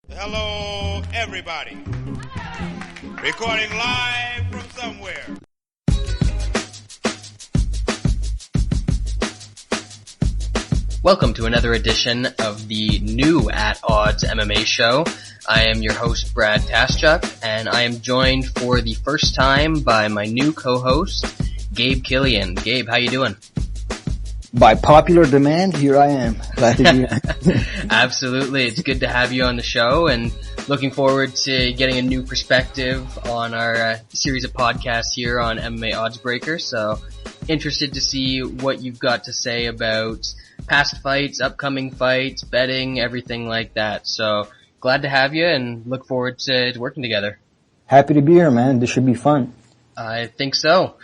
Hello, everybody. Recording live from somewhere. Welcome to another edition of the new At Odds MMA show. I am your host, Brad Taschuk, and I am joined for the first time by my new co-host, Gabe Killian. Gabe, how you doing? By popular demand, here I am. Glad to be here. Absolutely. It's good to have you on the show, and looking forward to getting a new perspective on our series of podcasts here on MMA Oddsbreaker. So interested to see what you've got to say about past fights, upcoming fights, betting, everything like that. So glad to have you and look forward to working together. Happy to be here, man. This should be fun. I think so.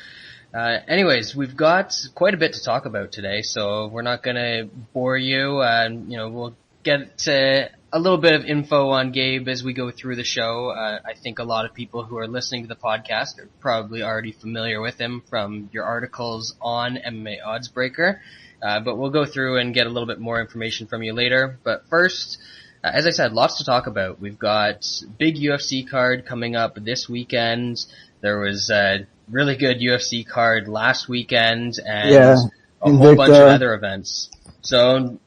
Anyways, we've got quite a bit to talk about today, so we're not going to bore you. We'll get to a little bit of info on Gabe as we go through the show. I think a lot of people who are listening to the podcast are probably already familiar with him from your articles on MMA Oddsbreaker. But we'll go through and get a little bit more information from you later. But first, as I said, lots to talk about. We've got big UFC card coming up this weekend. There was a really good UFC card last weekend and a whole bunch of other events. So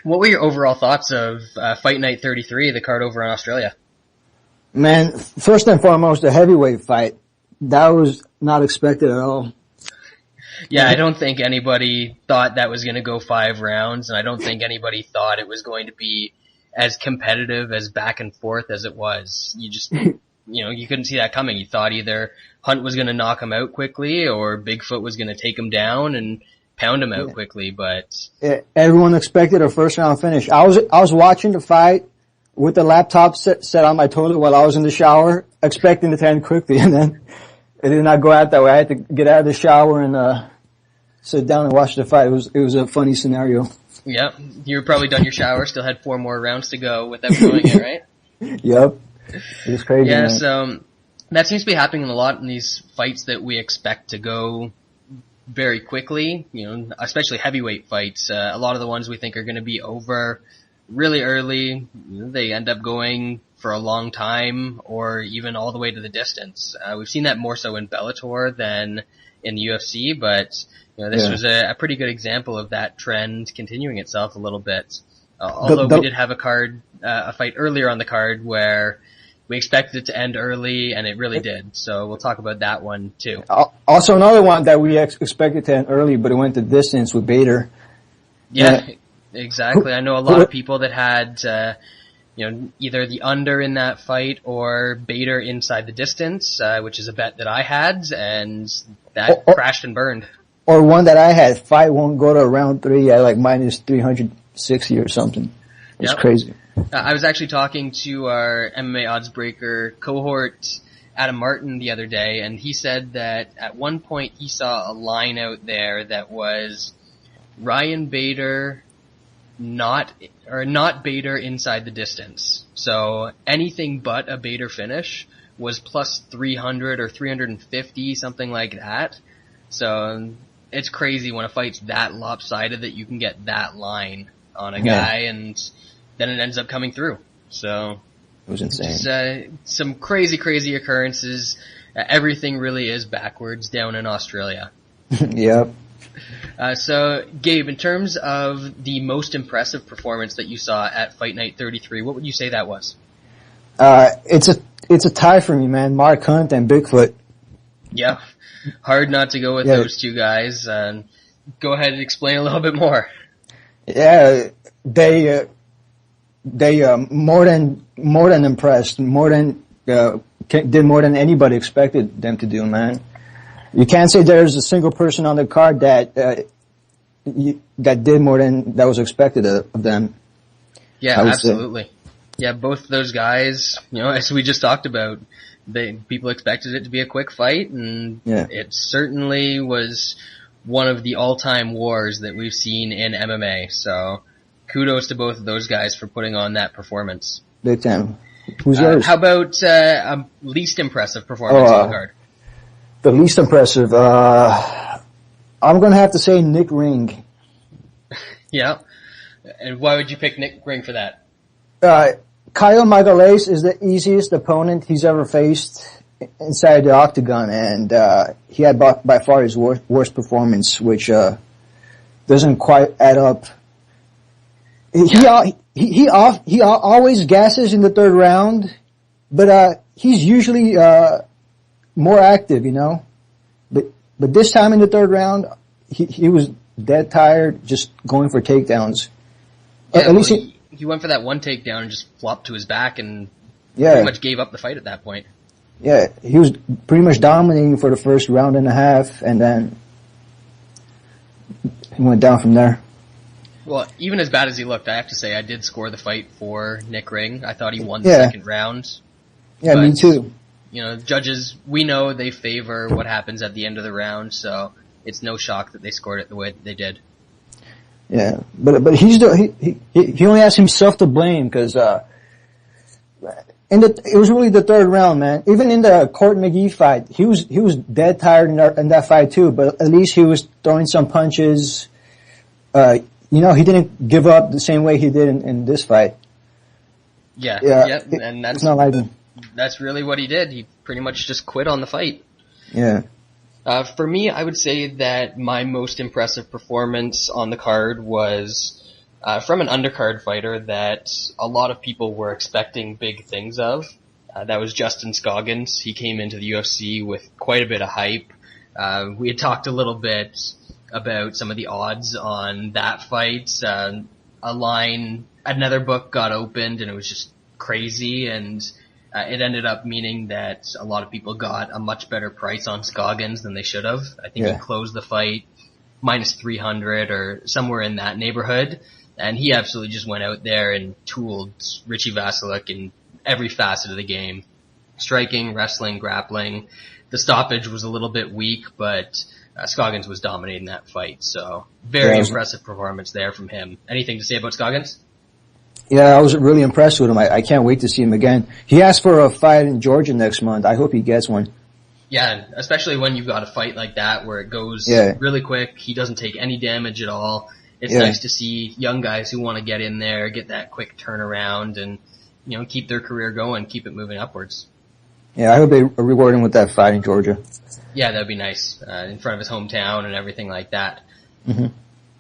what were your overall thoughts of Fight Night 33, the card over in Australia? Man, first and foremost, the heavyweight fight. That was not expected at all. Yeah, I don't think anybody thought that was going to go 5 rounds, and I don't think anybody thought it was going to be as competitive, as back and forth as it was. You just, you couldn't see that coming. You thought either Hunt was going to knock him out quickly or Bigfoot was going to take him down and pound him out quickly, but everyone expected a first round finish. I was watching the fight with the laptop set on my toilet while I was in the shower, expecting it to end quickly, and then it did not go out that way. I had to get out of the shower and sit down and watch the fight. It was a funny scenario. Yeah, you were probably done your shower, still had 4 more rounds to go without doing it, right? Yep. It was crazy. Yeah, man. so that seems to be happening a lot in these fights that we expect to go very quickly, especially heavyweight fights. A lot of the ones we think are going to be over really early, they end up going for a long time or even all the way to the distance. We've seen that more so in Bellator than in the UFC, but this was a pretty good example of that trend continuing itself a little bit. Although we did have a fight earlier on the card where we expected it to end early, and it really did. So we'll talk about that one too. Also, another one that we expected to end early, but it went to distance with Bader. Yeah, exactly. I know a lot of people that had, either the under in that fight or Bader inside the distance, which is a bet that I had, and that crashed and burned. Or one that I had, fight won't go to round 3 at like minus 360 or something. It's crazy. I was actually talking to our MMA Oddsbreaker cohort, Adam Martin, the other day, and he said that at one point he saw a line out there that was Ryan Bader not Bader inside the distance. So anything but a Bader finish was plus 300 or 350, something like that. So it's crazy when a fight's that lopsided that you can get that line on a guy and then it ends up coming through. So it was insane. Just, some crazy occurrences. Everything really is backwards down in Australia. Yep. So Gabe, in terms of the most impressive performance that you saw at Fight Night 33, what would you say that was? It's a tie for me, man. Mark Hunt and Bigfoot. Yeah. Hard not to go with those two guys. Go ahead and explain a little bit more. Yeah, they more than impressed, did more than anybody expected them to do, man. You can't say there's a single person on the card that did more than that was expected of them. Yeah, absolutely. Yeah, both those guys, as we just talked about, people expected it to be a quick fight, and it certainly was one of the all-time wars that we've seen in MMA. So kudos to both of those guys for putting on that performance. Big time. Who's yours? How about least impressive performance on the card? The least impressive, I'm going to have to say Nick Ring. Yeah. And why would you pick Nick Ring for that? Kyle Magalhaes is the easiest opponent he's ever faced inside the octagon, and he had by far his worst performance, which doesn't quite add up. He always gasses in the third round, but he's usually more active, you know. But this time in the third round, he was dead tired, just going for takedowns. Yeah, at least he went for that one takedown and just flopped to his back and yeah, pretty much gave up the fight at that point. Yeah, he was pretty much dominating for the first round and a half, and then he went down from there. Well, even as bad as he looked, I have to say I did score the fight for Nick Ring. I thought he won the second round. Yeah, but, me too. You know, judges, we know they favor what happens at the end of the round, so it's no shock that they scored it the way that they did. Yeah, but he only has himself to blame because it was really the third round, man. Even in the Court McGee fight, he was dead tired in that fight too. But at least he was throwing some punches. You know, he didn't give up the same way he did in this fight. Yeah, and it's not like that's really what he did. He pretty much just quit on the fight. Yeah. For me, I would say that my most impressive performance on the card was from an undercard fighter that a lot of people were expecting big things of. That was Justin Scoggins. He came into the UFC with quite a bit of hype. We had talked a little bit about some of the odds on that fight. Another book got opened and it was just crazy, and it ended up meaning that a lot of people got a much better price on Scoggins than they should have. I think he closed the fight minus 300 or somewhere in that neighborhood, and he absolutely just went out there and tooled Richie Vasilik in every facet of the game. Striking, wrestling, grappling. The stoppage was a little bit weak, but Scoggins was dominating that fight, so very impressive performance there from him. Anything to say about Scoggins? Yeah, I was really impressed with him. I can't wait to see him again. He asked for a fight in Georgia next month. I hope he gets one. Yeah, especially when you've got a fight like that where it goes really quick. He doesn't take any damage at all. It's nice to see young guys who want to get in there, get that quick turnaround, and you know, keep their career going, keep it moving upwards. Yeah, I hope they reward him with that fight in Georgia. Yeah, that'd be nice, in front of his hometown and everything like that. Mm-hmm.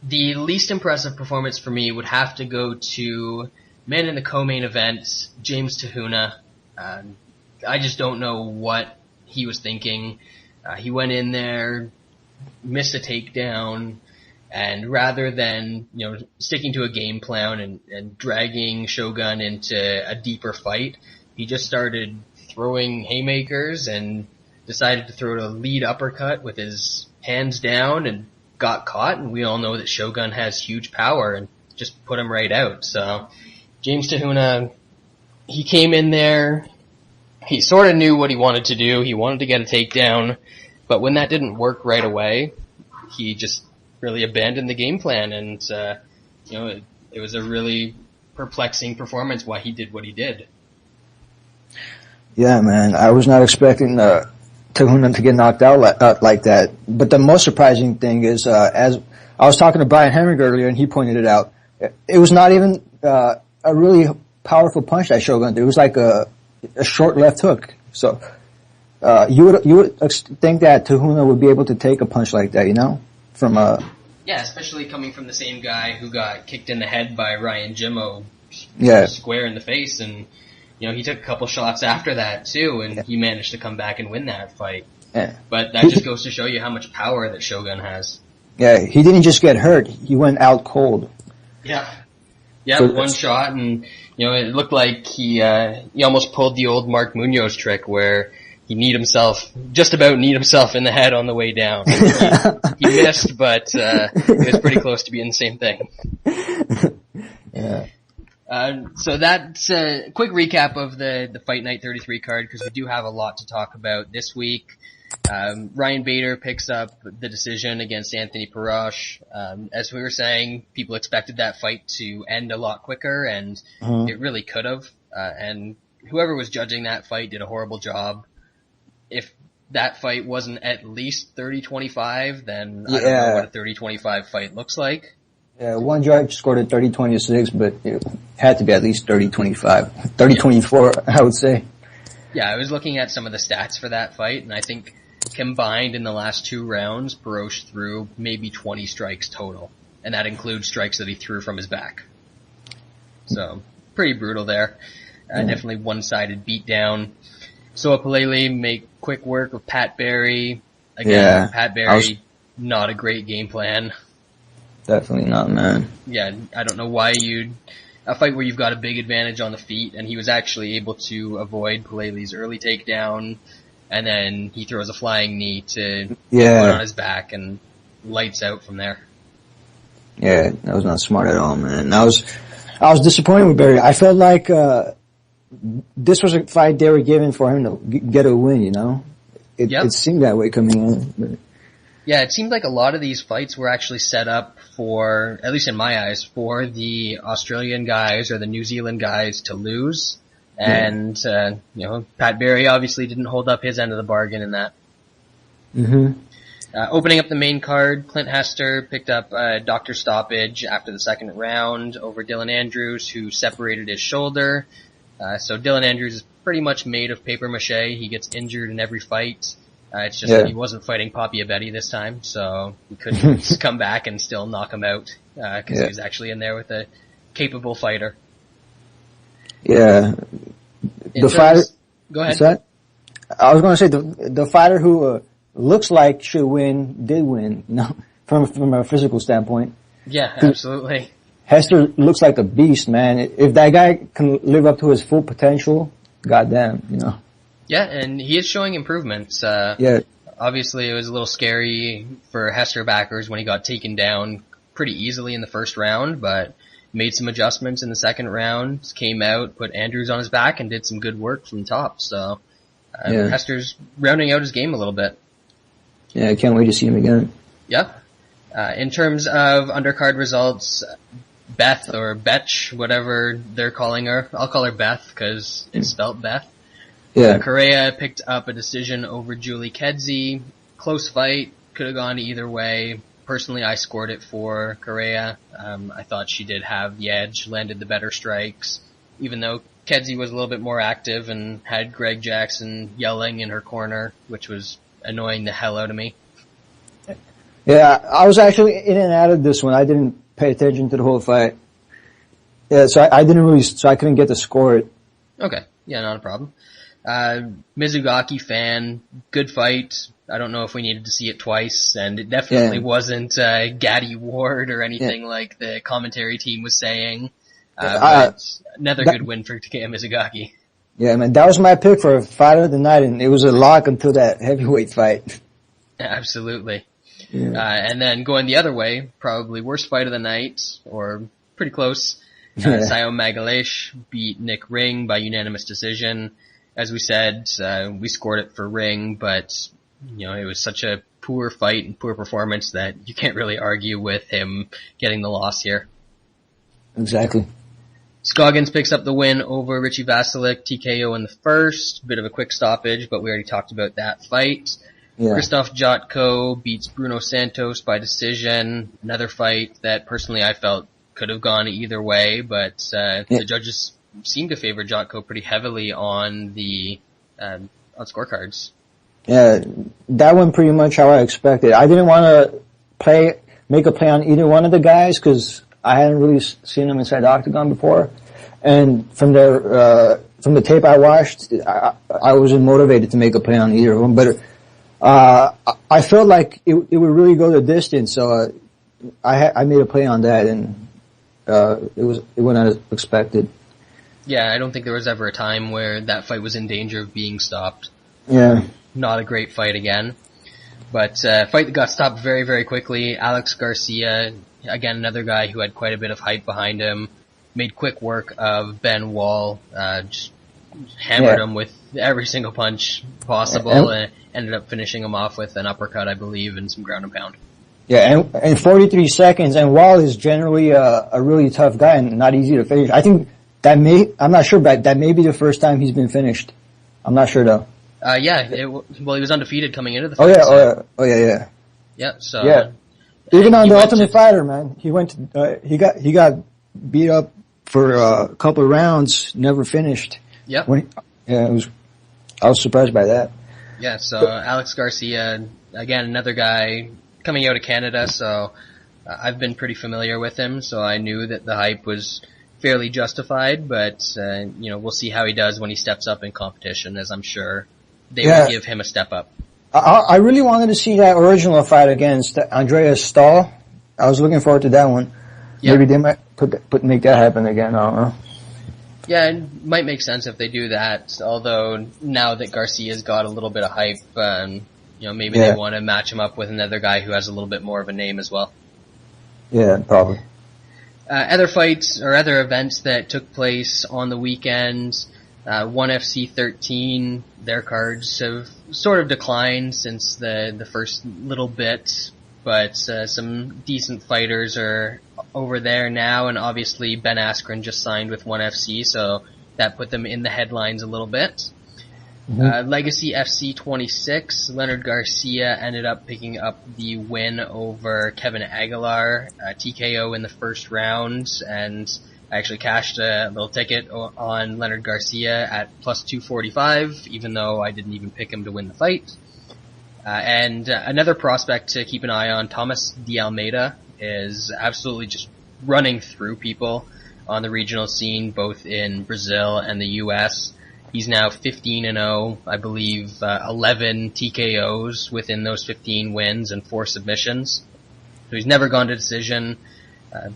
The least impressive performance for me would have to go to man in the co-main event, James Tahuna. I just don't know what he was thinking. He went in there, missed a takedown, and rather than, you know, sticking to a game plan and dragging Shogun into a deeper fight, he just started throwing haymakers and decided to throw a lead uppercut with his hands down and got caught, and we all know that Shogun has huge power and just put him right out. So James Tahuna, he came in there, he sort of knew what he wanted to do. He wanted to get a takedown, but when that didn't work right away, he just really abandoned the game plan, and you know, it was a really perplexing performance why he did what he did. Yeah, man, I was not expecting Tahuna to get knocked out like that. But the most surprising thing is, as I was talking to Brian Henry earlier, and he pointed it out, it was not even a really powerful punch that Shogun did. It was like a short left hook. So you would think that Tahuna would be able to take a punch like that, you know, from yeah, especially coming from the same guy who got kicked in the head by Ryan Jimmo, square in the face, and you know, he took a couple shots after that too, and he managed to come back and win that fight. Yeah. But that just goes to show you how much power that Shogun has. Yeah, he didn't just get hurt; he went out cold. Yeah, so one shot, and you know, it looked like he almost pulled the old Mark Munoz trick where he just about kneed himself in the head on the way down. He missed, but it was pretty close to being the same thing. Yeah. So that's a quick recap of the Fight Night 33 card, because we do have a lot to talk about this week. Ryan Bader picks up the decision against Anthony Parash. As we were saying, people expected that fight to end a lot quicker, and it really could have. And whoever was judging that fight did a horrible job. If that fight wasn't at least 30-25, then I don't know what a 30-25 fight looks like. Yeah, one judge scored it 30-26, but it had to be at least 30-25. 30-24, I would say. Yeah, I was looking at some of the stats for that fight, and I think combined in the last 2 rounds, Perosh threw maybe 20 strikes total. And that includes strikes that he threw from his back. So, pretty brutal there. Definitely one-sided beatdown. Soa Palele made quick work of Pat Barry. Again, Pat Barry, not a great game plan. Definitely not, man. Yeah, I don't know why a fight where you've got a big advantage on the feet, and he was actually able to avoid Palele's early takedown, and then he throws a flying knee to put on his back and lights out from there. Yeah, that was not smart at all, man. I was disappointed with Barry. I felt like, this was a fight they were giving for him to get a win, you know? It seemed that way coming in. But. Yeah, it seemed like a lot of these fights were actually set up for, at least in my eyes, for the Australian guys or the New Zealand guys to lose. And, Pat Barry obviously didn't hold up his end of the bargain in that. Mm-hmm. Opening up the main card, Clint Hester picked up a doctor stoppage after the second round over Dylan Andrews, who separated his shoulder. So Dylan Andrews is pretty much made of paper mache. He gets injured in every fight. It's just that he wasn't fighting Papi Abedi this time, so he couldn't come back and still knock him out, because he was actually in there with a capable fighter. Yeah. Fighter. Go ahead. I was going to say the fighter who looks like should win did win. No, from a physical standpoint. Yeah, absolutely. Hester looks like a beast, man. If that guy can live up to his full potential, goddamn, you know. Yeah, and he is showing improvements. Obviously, it was a little scary for Hester backers when he got taken down pretty easily in the first round, but made some adjustments in the second round, came out, put Andrews on his back, and did some good work from top. So Hester's rounding out his game a little bit. Yeah, I can't wait to see him again. Yep. In terms of undercard results, Beth or Betch, whatever they're calling her, I'll call her Beth because it's spelled Beth. Yeah. Correa picked up a decision over Julie Kedzie. Close fight, could have gone either way. Personally, I scored it for Correa. I thought she did have the edge, landed the better strikes, even though Kedzie was a little bit more active and had Greg Jackson yelling in her corner, which was annoying the hell out of me. Yeah, I was actually in and out of this one. I didn't pay attention to the whole fight. Yeah, so I couldn't get to score it. Okay. Yeah, not a problem. Mizugaki fan, good fight. I don't know if we needed to see it twice, and it definitely wasn't Gaddy Ward or anything like the commentary team was saying. But another good win for Takeya Mizugaki. Yeah, man, that was my pick for fight of the night, and it was a lock until that heavyweight fight. Absolutely. Yeah. And then going the other way, probably worst fight of the night, or pretty close. Sayo Magalesh beat Nick Ring by unanimous decision. As we said, we scored it for Ring, but it was such a poor fight and poor performance that you can't really argue with him getting the loss here. Exactly. Scoggins picks up the win over Richie Vasilik, TKO in the first. Bit of a quick stoppage, but we already talked about that fight. Yeah. Christoph Jotko beats Bruno Santos by decision. Another fight that personally I felt could have gone either way, but the judges seemed to favor Jotko pretty heavily on the on scorecards. Yeah, that went pretty much how I expected. I didn't want to make a play on either one of the guys because I hadn't really seen them inside the octagon before, and from the tape I watched, I wasn't motivated to make a play on either of them. But I felt like it would really go the distance, so I made a play on that, and it went as expected. Yeah, I don't think there was ever a time where that fight was in danger of being stopped. Yeah. Not a great fight again. But fight that got stopped very, very quickly. Alex Garcia, again, another guy who had quite a bit of hype behind him, made quick work of Ben Wall, just hammered him with every single punch possible, and ended up finishing him off with an uppercut, I believe, and some ground and pound. Yeah, and 43 seconds, and Wall is generally a really tough guy and not easy to finish. I think I'm not sure, but that may be the first time he's been finished. I'm not sure though. Well, he was undefeated coming into the fight. Oh yeah. Yeah, so. Yeah. Even on the Ultimate Fighter, man, he got beat up for a couple of rounds, never finished. Yep. I was surprised by that. Yeah, so Alex Garcia, again, another guy coming out of Canada, so I've been pretty familiar with him, so I knew that the hype was fairly justified, but, we'll see how he does when he steps up in competition, as I'm sure they will give him a step up. I really wanted to see that original fight against Andreas Stahl. I was looking forward to that one. Yep. Maybe they might make that happen again, I don't know. Yeah, it might make sense if they do that, although now that Garcia's got a little bit of hype, maybe they want to match him up with another guy who has a little bit more of a name as well. Yeah, probably. Other fights or other events that took place on the weekend, ONE FC 13, their cards have sort of declined since the first little bit, but some decent fighters are over there now, and obviously Ben Askren just signed with ONE FC, so that put them in the headlines a little bit. Mm-hmm. Legacy FC 26, Leonard Garcia ended up picking up the win over Kevin Aguilar, TKO in the first round, and I actually cashed a little ticket on Leonard Garcia at plus 245, even though I didn't even pick him to win the fight. And another prospect to keep an eye on, Thomas De Almeida, is absolutely just running through people on the regional scene, both in Brazil and the US. He's now 15-0, I believe, 11 TKOs within those 15 wins and 4 submissions. So he's never gone to decision,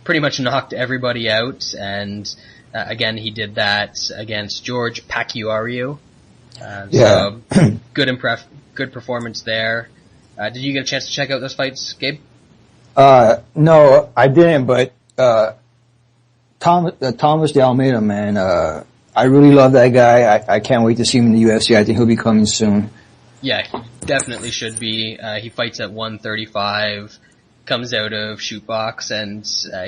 pretty much knocked everybody out, and again, he did that against George Pacquiao. So good performance there. Did you get a chance to check out those fights, Gabe? No, I didn't, but Thomas De Almeida, man, I really love that guy. I can't wait to see him in the UFC. I think he'll be coming soon. Yeah, he definitely should be. He fights at 135, comes out of Shootbox, and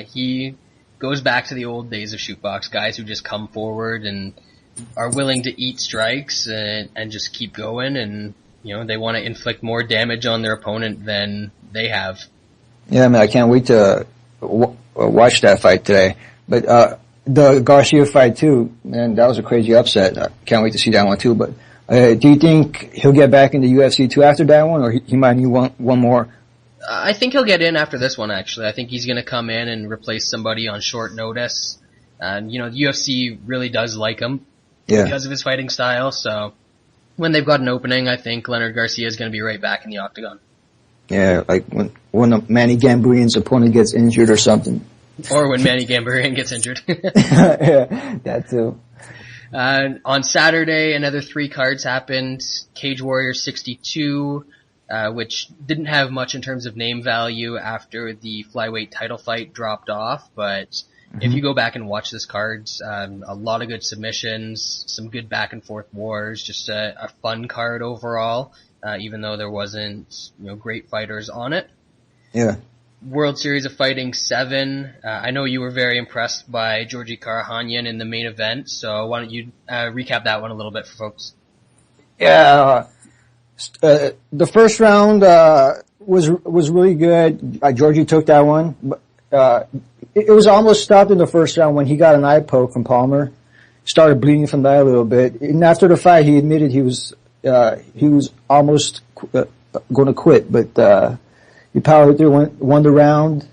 he goes back to the old days of Shootbox, guys who just come forward and are willing to eat strikes and just keep going, and they want to inflict more damage on their opponent than they have. Yeah, man, I can't wait to watch that fight today. But the Garcia fight too, man, that was a crazy upset. I can't wait to see that one too. But do you think he'll get back into UFC too after that one, or he might need one more? I think he'll get in after this one, actually. I think he's going to come in and replace somebody on short notice. And, the UFC really does like him because of his fighting style. So when they've got an opening, I think Leonard Garcia is going to be right back in the octagon. Yeah, like when Manny Gambarian's opponent gets injured or something. Or when Manny Gambarian gets injured. Yeah, that too. On Saturday, another 3 cards happened. Cage Warrior 62, which didn't have much in terms of name value after the Flyweight title fight dropped off, but if you go back and watch this cards, a lot of good submissions, some good back and forth wars, just a fun card overall, even though there wasn't, great fighters on it. Yeah. World Series of Fighting 7. I know you were very impressed by Georgi Karahanyan in the main event, so why don't you recap that one a little bit for folks? Yeah, the first round was really good. Georgie took that one, but it was almost stopped in the first round when he got an eye poke from Palmer. Started bleeding from the eye a little bit, and after the fight, he admitted he was almost going to quit, but he powered through, won the round.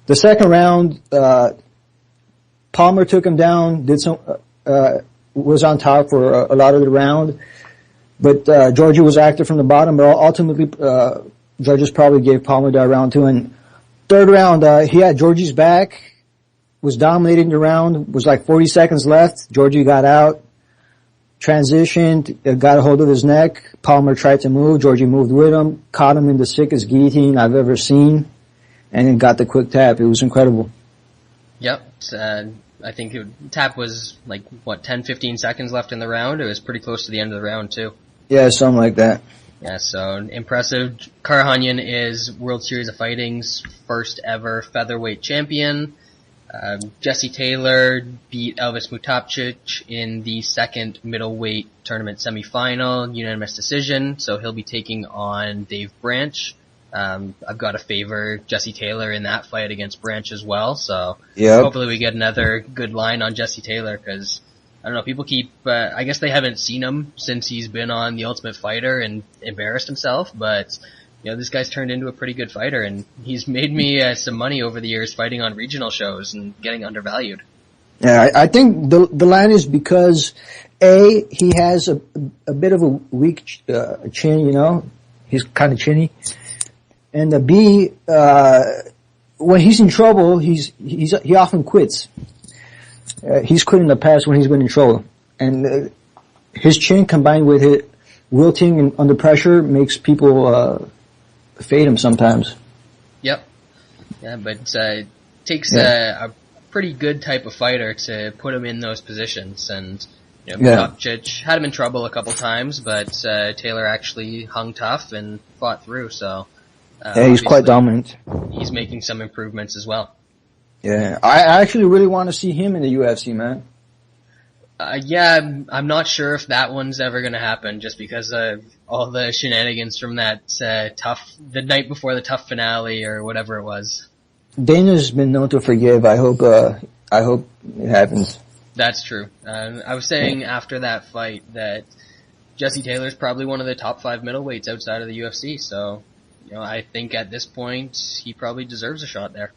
The second round, Palmer took him down, was on top for a lot of the round. But, Georgie was active from the bottom, but ultimately, judges probably gave Palmer that round too. And third round, he had Georgie's back, was dominating the round, was like 40 seconds left. Georgie got out, transitioned, got a hold of his neck. Palmer tried to move. Georgie moved with him, caught him in the sickest guillotine I've ever seen, and then got the quick tap. It was incredible. Yep. I think tap was 10, 15 seconds left in the round. It was pretty close to the end of the round too. Yeah, something like that. Yeah, so impressive. Karahanyan is World Series of Fighting's first ever featherweight champion. Jesse Taylor beat Elvis Mutapcic in the second middleweight tournament semifinal, unanimous decision, so he'll be taking on Dave Branch I've got to favor Jesse Taylor in that fight against Branch as well. So Yep. hopefully we get another good line on Jesse Taylor, because I don't know, people keep, I guess they haven't seen him since he's been on The Ultimate Fighter and embarrassed himself, but this guy's turned into a pretty good fighter, and he's made me some money over the years fighting on regional shows and getting undervalued. Yeah, I think the line is because he has a bit of a weak chin, he's kind of chinny, and B, when he's in trouble, he often quits. He's quit in the past when he's been in trouble, and his chin combined with it wilting and under pressure makes people fade him sometimes. Yep. Yeah, but it takes a pretty good type of fighter to put him in those positions, and Benavidez had him in trouble a couple times, but Taylor actually hung tough and fought through. So he's quite dominant. He's making some improvements as well. Yeah, I actually really want to see him in the UFC, man. I'm not sure if that one's ever going to happen, just because of all the shenanigans from that the night before the tough finale or whatever it was. Dana's been known to forgive. I hope it happens. That's true. I was saying after that fight that Jesse Taylor's probably one of the top 5 middleweights outside of the UFC. So, I think at this point he probably deserves a shot there.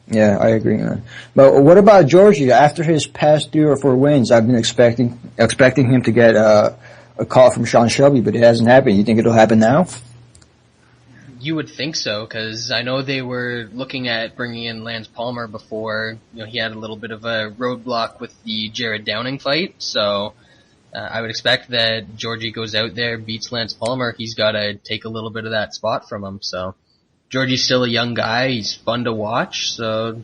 Yeah, I agree, man. But what about Georgie? After his past 3 or 4 wins, I've been expecting him to get a call from Sean Shelby, but it hasn't happened. You think it'll happen now? You would think so, because I know they were looking at bringing in Lance Palmer before. He had a little bit of a roadblock with the Jared Downing fight. So I would expect that Georgie goes out there, beats Lance Palmer. He's got to take a little bit of that spot from him. So Georgie's still a young guy. He's fun to watch. So,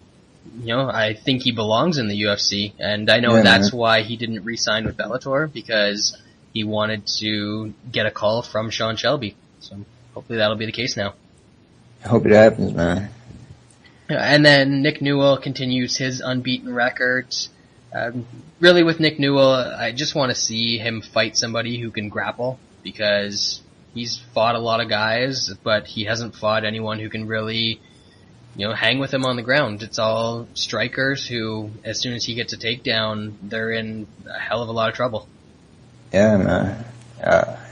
I think he belongs in the UFC. And I know that's why he didn't re-sign with Bellator, because he wanted to get a call from Sean Shelby. So hopefully that'll be the case now. I hope it happens, man. And then Nick Newell continues his unbeaten record. Really with Nick Newell, I just want to see him fight somebody who can grapple, because he's fought a lot of guys, but he hasn't fought anyone who can really, hang with him on the ground. It's all strikers who, as soon as he gets a takedown, they're in a hell of a lot of trouble. Yeah, man.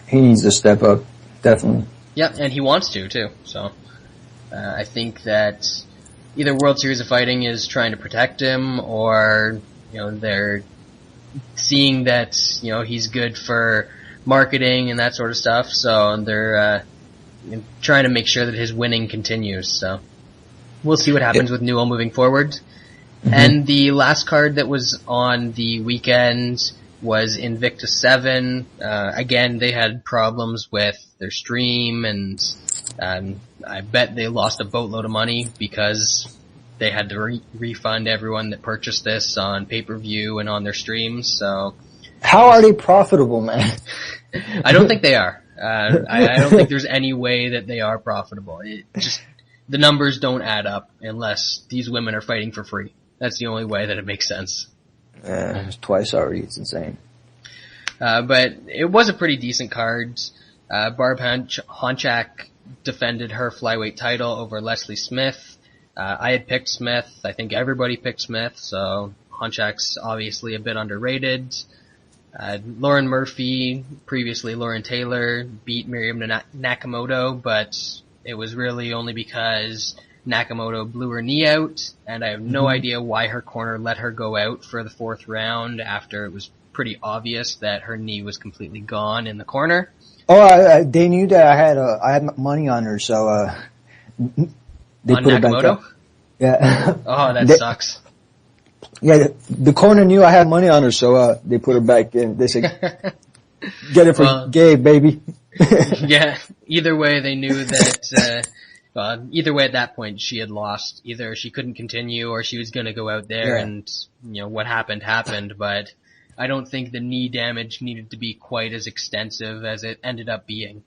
He needs to step up, definitely. Yeah, and he wants to, too. So I think that either World Series of Fighting is trying to protect him, or, they're seeing that, he's good for marketing and that sort of stuff, so they're trying to make sure that his winning continues. So we'll see what happens with Newell moving forward. Mm-hmm. And the last card that was on the weekend was Invicta 7. Again, they had problems with their stream, and I bet they lost a boatload of money because they had to refund everyone that purchased this on pay-per-view and on their streams. So how are they profitable, man? I don't think they are. I don't think there's any way that they are profitable. The numbers don't add up unless these women are fighting for free. That's the only way that it makes sense. It's twice already. It's insane. But it was a pretty decent card. Barb Honchak defended her flyweight title over Leslie Smith. I had picked Smith. I think everybody picked Smith, so Honchak's obviously a bit underrated. Lauren Murphy, previously Lauren Taylor, beat Miriam Nakamoto, but it was really only because Nakamoto blew her knee out, and I have no idea why her corner let her go out for the 4th round after it was pretty obvious that her knee was completely gone in the corner. Oh, they knew that I had money on her, so they on put Nakamoto? it back up. Yeah. Oh, that sucks. Yeah, the corner knew I had money on her, so they put her back in. They said, "Get it for Gabe, baby." Yeah. Either way, they knew that. Either way, at that point, she had lost. Either she couldn't continue, or she was going to go out there, and what happened. But I don't think the knee damage needed to be quite as extensive as it ended up being.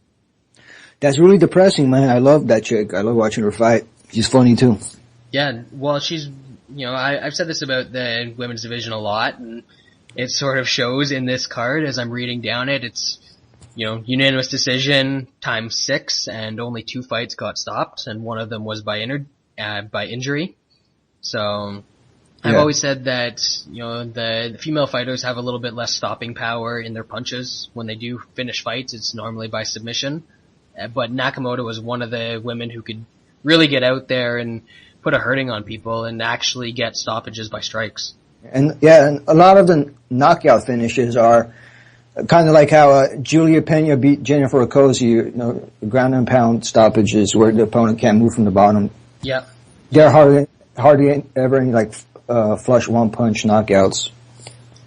That's really depressing, man. I love that chick. I love watching her fight. She's funny too. Yeah, well, she's. I've said this about the women's division a lot, and it sort of shows in this card as I'm reading down it. It's unanimous decision times 6, and only 2 fights got stopped, and one of them was by injury. So I've always said that, the female fighters have a little bit less stopping power in their punches. When they do finish fights, it's normally by submission. But Nakamoto was one of the women who could really get out there and put a hurting on people and actually get stoppages by strikes. And a lot of the knockout finishes are kind of like how Julia Pena beat Jennifer Okozie, ground and pound stoppages where the opponent can't move from the bottom. Yeah. They're hardly ever any flush one punch knockouts.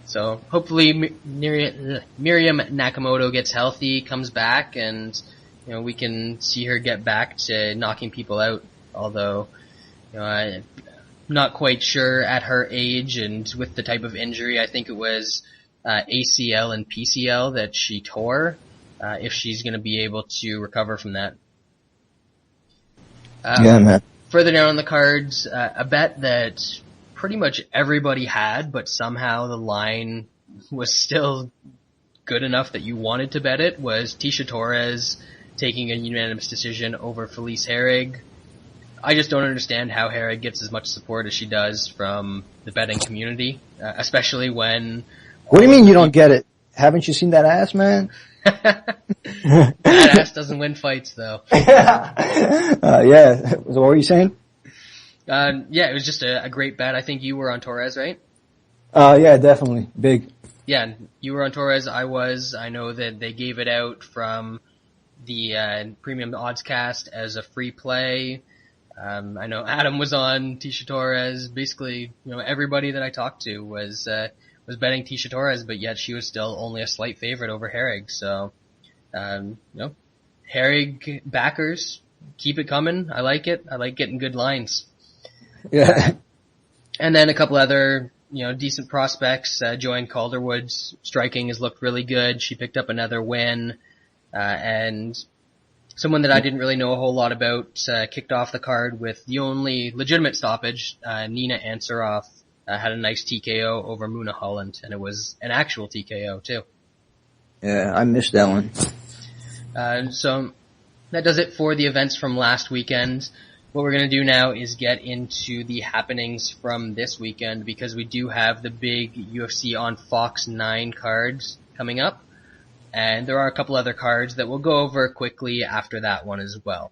So hopefully Miriam Nakamoto gets healthy, comes back, and we can see her get back to knocking people out. Although I'm not quite sure at her age and with the type of injury. I think it was ACL and PCL that she tore. If she's going to be able to recover from that. Yeah, man. Further down on the cards, a bet that pretty much everybody had, but somehow the line was still good enough that you wanted to bet it, was Tisha Torres taking a unanimous decision over Felice Herrig. I just don't understand how Herrig gets as much support as she does from the betting community, especially when... What do you mean you don't get it? Haven't you seen that ass, man? That ass doesn't win fights, though. Yeah. So what were you saying? Yeah, it was just a great bet. I think you were on Torres, right? Yeah, definitely. Big. Yeah, you were on Torres. I was. I know that they gave it out from the Premium Oddscast as a free play. I know Adam was on Tisha Torres. Basically, everybody that I talked to was betting Tisha Torres, but yet she was still only a slight favorite over Herrig. So, Herrig backers, keep it coming. I like it. I like getting good lines. Yeah. And then a couple other, decent prospects. Joanne Calderwood's striking has looked really good. She picked up another win. And someone that I didn't really know a whole lot about, kicked off the card with the only legitimate stoppage. Nina Ansaroff had a nice TKO over Muna Holland, and it was an actual TKO too. Yeah, I missed that one. So that does it for the events from last weekend. What we're going to do now is get into the happenings from this weekend, because we do have the big UFC on Fox 9 cards coming up. And there are a couple other cards that we'll go over quickly after that one as well.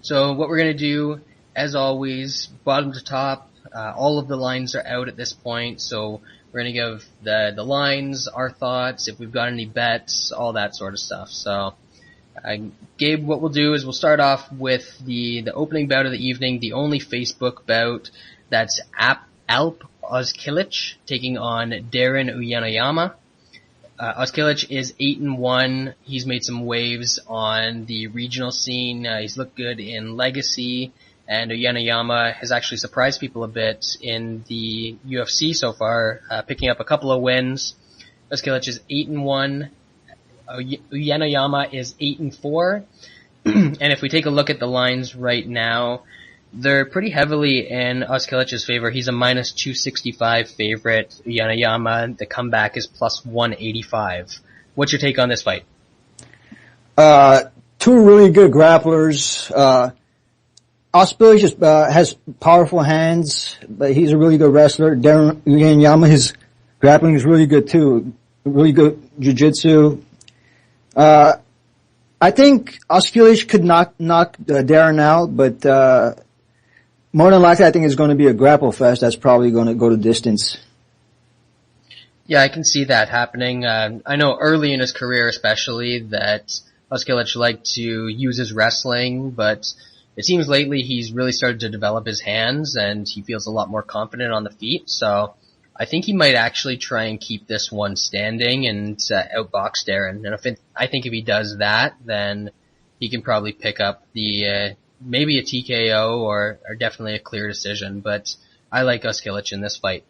So what we're going to do, as always, bottom to top, all of the lines are out at this point, so we're going to give the lines, our thoughts, if we've got any bets, all that sort of stuff. So, Gabe, what we'll do is we'll start off with the opening bout of the evening, the only Facebook bout. That's Alp Ozkilic taking on Darren Uyenoyama. Ozkilic is 8-1. He's made some waves on the regional scene. He's looked good in Legacy, and Uyenoyama has actually surprised people a bit in the UFC so far, picking up a couple of wins. Ozkilic is 8-1. Uyenoyama is 8-4. And if we take a look at the lines right now, they're pretty heavily in Ozkilic's favor. He's a minus 265 favorite. Uyenoyama, the comeback is plus 185. What's your take on this fight? Two really good grapplers. Ozkilic has powerful hands, but he's a really good wrestler. Darren Uyenoyama, his grappling is really good too. Really good jiu-jitsu. I think Ozkilic could knock Darren out, but more than likely I think it's going to be a grapple fest that's probably going to go the distance. Yeah, I can see that happening. I know early in his career especially that Ozkilic liked to use his wrestling, but it seems lately he's really started to develop his hands and he feels a lot more confident on the feet. So I think he might actually try and keep this one standing and outbox Darren. And I think if he does that, then he can probably pick up the maybe a TKO or definitely a clear decision. But I like Ozkilic in this fight.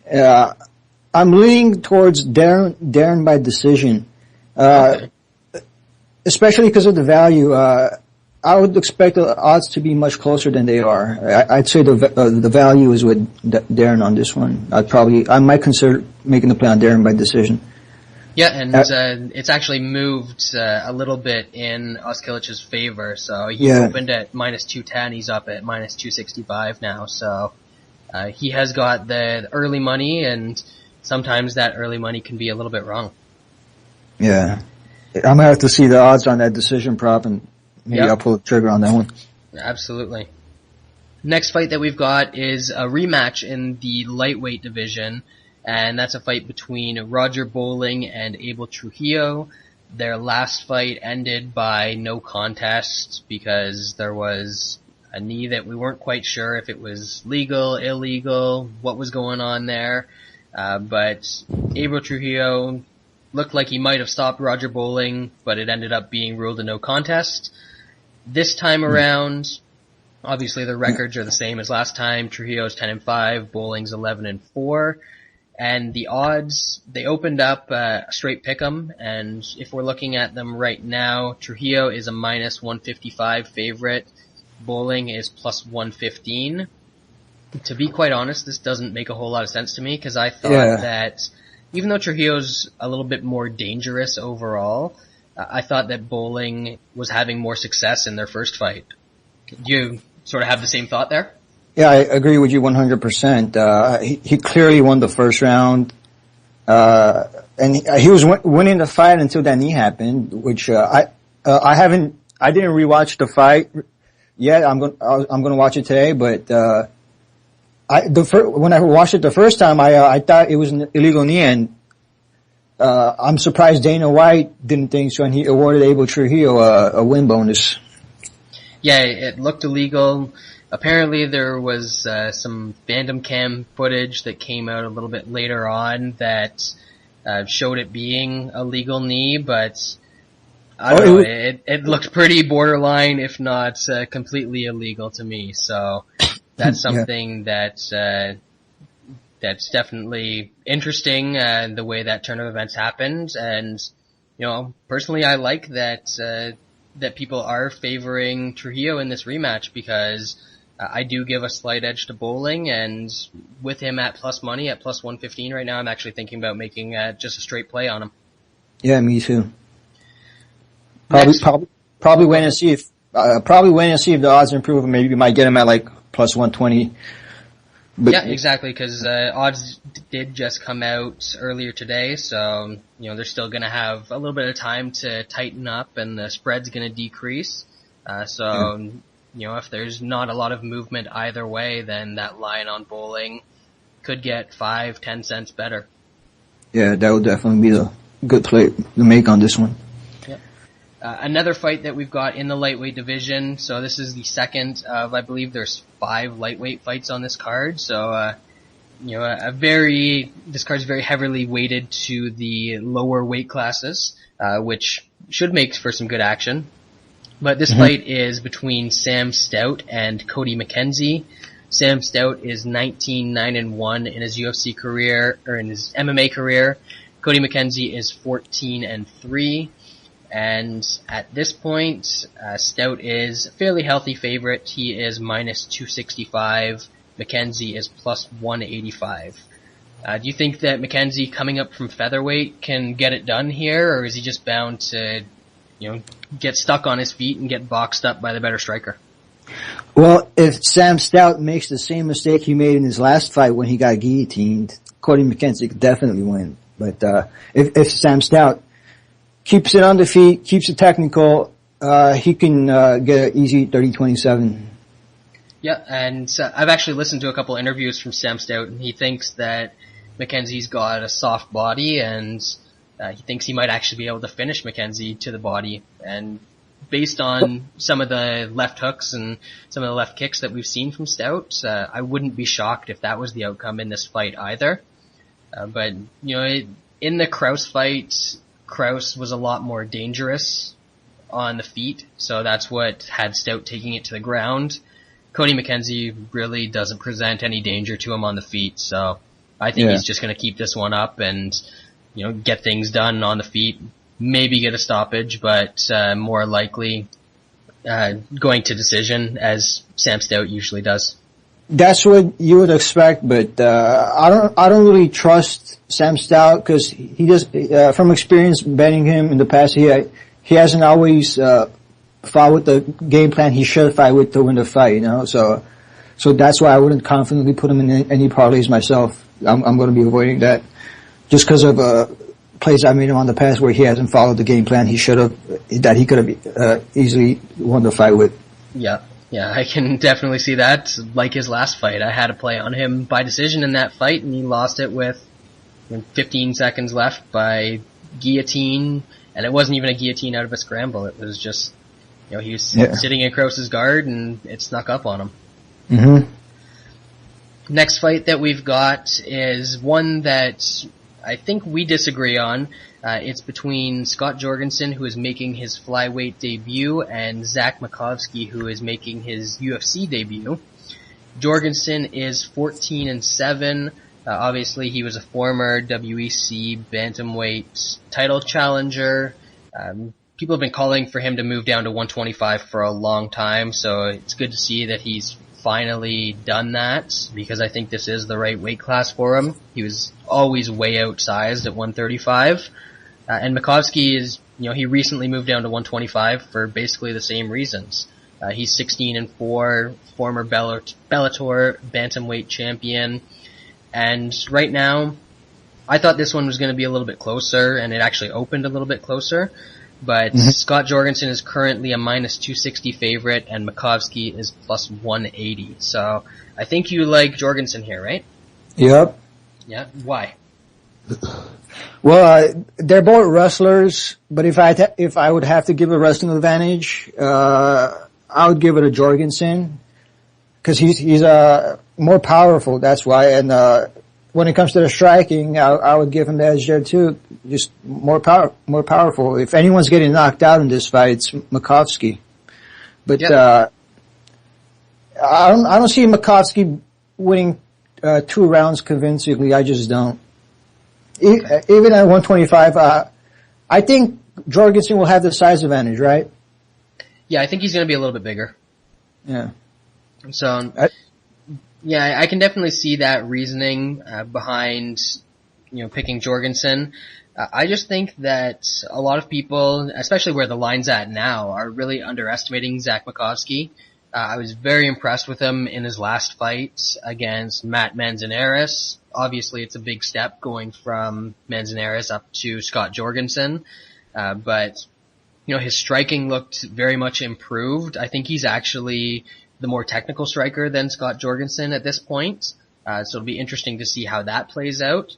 I'm leaning towards Darren by decision, Okay. especially because of the value. I would expect the odds to be much closer than they are. I'd say the value is with Darren on this one. I might consider making the play on Darren by decision. Yeah, and it's actually moved a little bit in Oskilich's favor. So he opened at minus 210. He's up at minus 265 now. So he has got the early money, and sometimes that early money can be a little bit wrong. Yeah. I'm going to have to see the odds on that decision prop, and maybe I'll pull the trigger on that one. Absolutely. Next fight that we've got is a rematch in the lightweight division, and that's a fight between Roger Bowling and Abel Trujillo. Their last fight ended by no contest because there was a knee that we weren't quite sure if it was legal, illegal, what was going on there. But Abel Trujillo looked like he might have stopped Roger Bowling, but it ended up being ruled a no contest. This time around, obviously the records are the same as last time. Trujillo's 10-5, Bowling's 11-4. And the odds, they opened up a straight pick'em, and if we're looking at them right now, Trujillo is a minus 155 favorite. Bowling is plus 115. To be quite honest, this doesn't make a whole lot of sense to me, because I thought that even though Trujillo's a little bit more dangerous overall, I thought that Bowling was having more success in their first fight. Do you sort of have the same thought there? Yeah, I agree with you 100%. He clearly won the first round, and he was winning the fight until that knee happened, which I didn't rewatch the fight yet. I'm gonna watch it today, but when I watched it the first time, I thought it was an illegal knee, and I'm surprised Dana White didn't think so, and he awarded Abel Trujillo a win bonus. Yeah, it looked illegal. Apparently there was some Phantom Cam footage that came out a little bit later on that showed it being a legal knee, but I don't know, it looked pretty borderline, if not completely illegal to me. So that's something that's definitely interesting, the way that turn of events happened. And, you know, personally I like that people are favoring Trujillo in this rematch, because I do give a slight edge to Bowling, and with him at plus money, at plus 115 right now, I'm actually thinking about making just a straight play on him. Yeah, me too. Probably wait and see if the odds improve, and maybe we might get him at like plus 120. But yeah, exactly, because odds did just come out earlier today, so you know they're still going to have a little bit of time to tighten up, and the spread's going to decrease. You know, if there's not a lot of movement either way, then that line on Bowling could get 5-10 cents better. Yeah, that would definitely be a good play to make on this one. Yeah. Another fight that we've got in the lightweight division. So this is the second of, I believe there's 5 lightweight fights on this card. So, you know, this card's very heavily weighted to the lower weight classes, which should make for some good action. But this fight is between Sam Stout and Cody McKenzie. Sam Stout is 19-9-1 in his UFC career, or in his MMA career. Cody McKenzie is 14-3. And at this point, Stout is a fairly healthy favorite. He is minus 265. McKenzie is plus 185. Do you think that McKenzie, coming up from featherweight, can get it done here, or is he just bound to, you know, get stuck on his feet and get boxed up by the better striker? Well, if Sam Stout makes the same mistake he made in his last fight when he got guillotined, Cody McKenzie could definitely win. But if Sam Stout keeps it on the feet, keeps it technical, he can get an easy 30-27. Yeah, and I've actually listened to a couple interviews from Sam Stout, and he thinks that McKenzie's got a soft body, and he thinks he might actually be able to finish McKenzie to the body. And based on some of the left hooks and some of the left kicks that we've seen from Stout, I wouldn't be shocked if that was the outcome in this fight either. But, you know, in the Kraus fight, Kraus was a lot more dangerous on the feet, so that's what had Stout taking it to the ground. Cody McKenzie really doesn't present any danger to him on the feet, so I think he's just going to keep this one up and, you know, get things done on the feet, maybe get a stoppage, but more likely going to decision, as Sam Stout usually does. That's what you would expect, but I don't really trust Sam Stout because he just from experience betting him in the past, he hasn't always fought with the game plan he should fight with to win the fight, you know. So that's why I wouldn't confidently put him in any parlays myself. I'm going to be avoiding that just because of plays I made him on the past where he hasn't followed the game plan he should have, that he could have easily won the fight with. Yeah, I can definitely see that. Like his last fight, I had a play on him by decision in that fight, and he lost it with 15 seconds left by guillotine, and it wasn't even a guillotine out of a scramble. It was just, he was sitting across his guard, and it snuck up on him. Mm-hmm. Next fight that we've got is one that I think we disagree on. It's between Scott Jorgensen, who is making his flyweight debut, and Zach Makovsky, who is making his UFC debut. Jorgensen is 14-7. Obviously, he was a former WEC bantamweight title challenger. People have been calling for him to move down to 125 for a long time, so it's good to see that he's finally done that, because I think this is the right weight class for him. He was always way outsized at 135. And Makovsky is, he recently moved down to 125 for basically the same reasons. He's 16-4, former Bellator bantamweight champion. And right now, I thought this one was going to be a little bit closer, and it actually opened a little bit closer. But Scott Jorgensen is currently a minus 260 favorite, and Makovsky is plus 180. So I think you like Jorgensen here, right? Yep. Yeah. Why? Well, they're both wrestlers, but if I would have to give a wrestling advantage, I would give it to Jorgensen, because he's more powerful. That's why. And when it comes to the striking, I would give him the edge there too. Just more powerful. If anyone's getting knocked out in this fight, it's Makovsky. But I don't see Makovsky winning 2 rounds convincingly. I just don't. Even at 125, I think Jorgensen will have the size advantage, right? Yeah, I think he's going to be a little bit bigger. Yeah. So, I can definitely see that reasoning behind, picking Jorgensen. I just think that a lot of people, especially where the line's at now, are really underestimating Zach Makovsky. I was very impressed with him in his last fight against Matt Manzanares. Obviously, it's a big step going from Manzanares up to Scott Jorgensen. But his striking looked very much improved. I think he's actually the more technical striker than Scott Jorgensen at this point. So it'll be interesting to see how that plays out.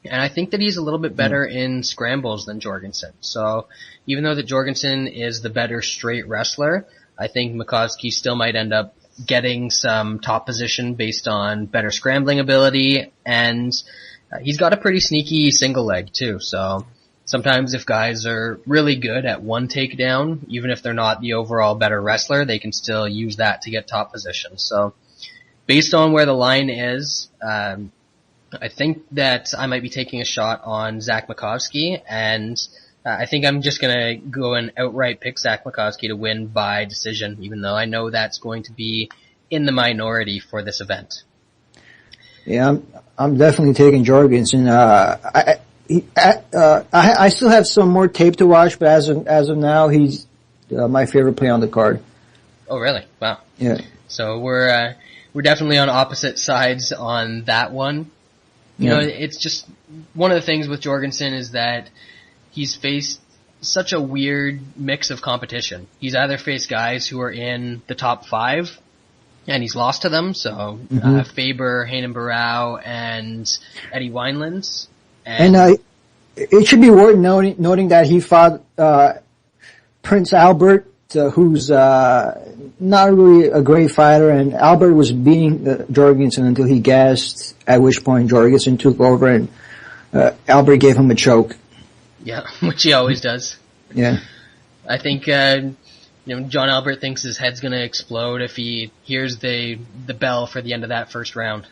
And I think that he's a little bit better in scrambles than Jorgensen. So even though that Jorgensen is the better straight wrestler, I think Makovsky still might end up getting some top position based on better scrambling ability. And he's got a pretty sneaky single leg too. So sometimes if guys are really good at one takedown, even if they're not the overall better wrestler, they can still use that to get top position. So based on where the line is, I think that I might be taking a shot on Zach Makovsky, and I think I'm just going to go and outright pick Zach Makovsky to win by decision, even though I know that's going to be in the minority for this event. Yeah, I'm definitely taking Jorgensen. I still have some more tape to watch, but as of now, he's my favorite play on the card. Oh, really? Wow. Yeah. So we're definitely on opposite sides on that one. It's just one of the things with Jorgensen is that he's faced such a weird mix of competition. He's either faced guys who are in the top 5, and he's lost to them. So Faber, Hayden Barrow, and Eddie Winelands. And it should be worth noting that he fought Prince Albert, who's not really a great fighter, and Albert was beating Jorgensen until he gassed, at which point Jorgensen took over and Albert gave him a choke. Yeah, which he always does. Yeah. I think John Albert thinks his head's going to explode if he hears the bell for the end of that first round.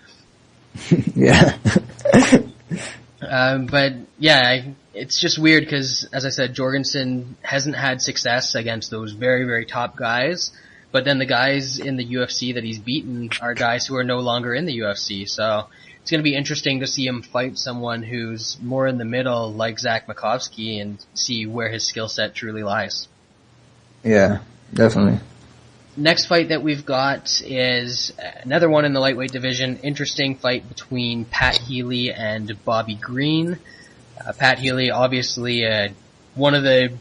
Yeah. But yeah, it's just weird because, as I said, Jorgensen hasn't had success against those very, very top guys. but then the guys in the UFC that he's beaten are guys who are no longer in the UFC. So it's going to be interesting to see him fight someone who's more in the middle, like Zach Makovsky, and see where his skill set truly lies. Yeah, definitely. Next fight that we've got is another one in the lightweight division. Interesting fight between Pat Healy and Bobby Green. Pat Healy, obviously one of the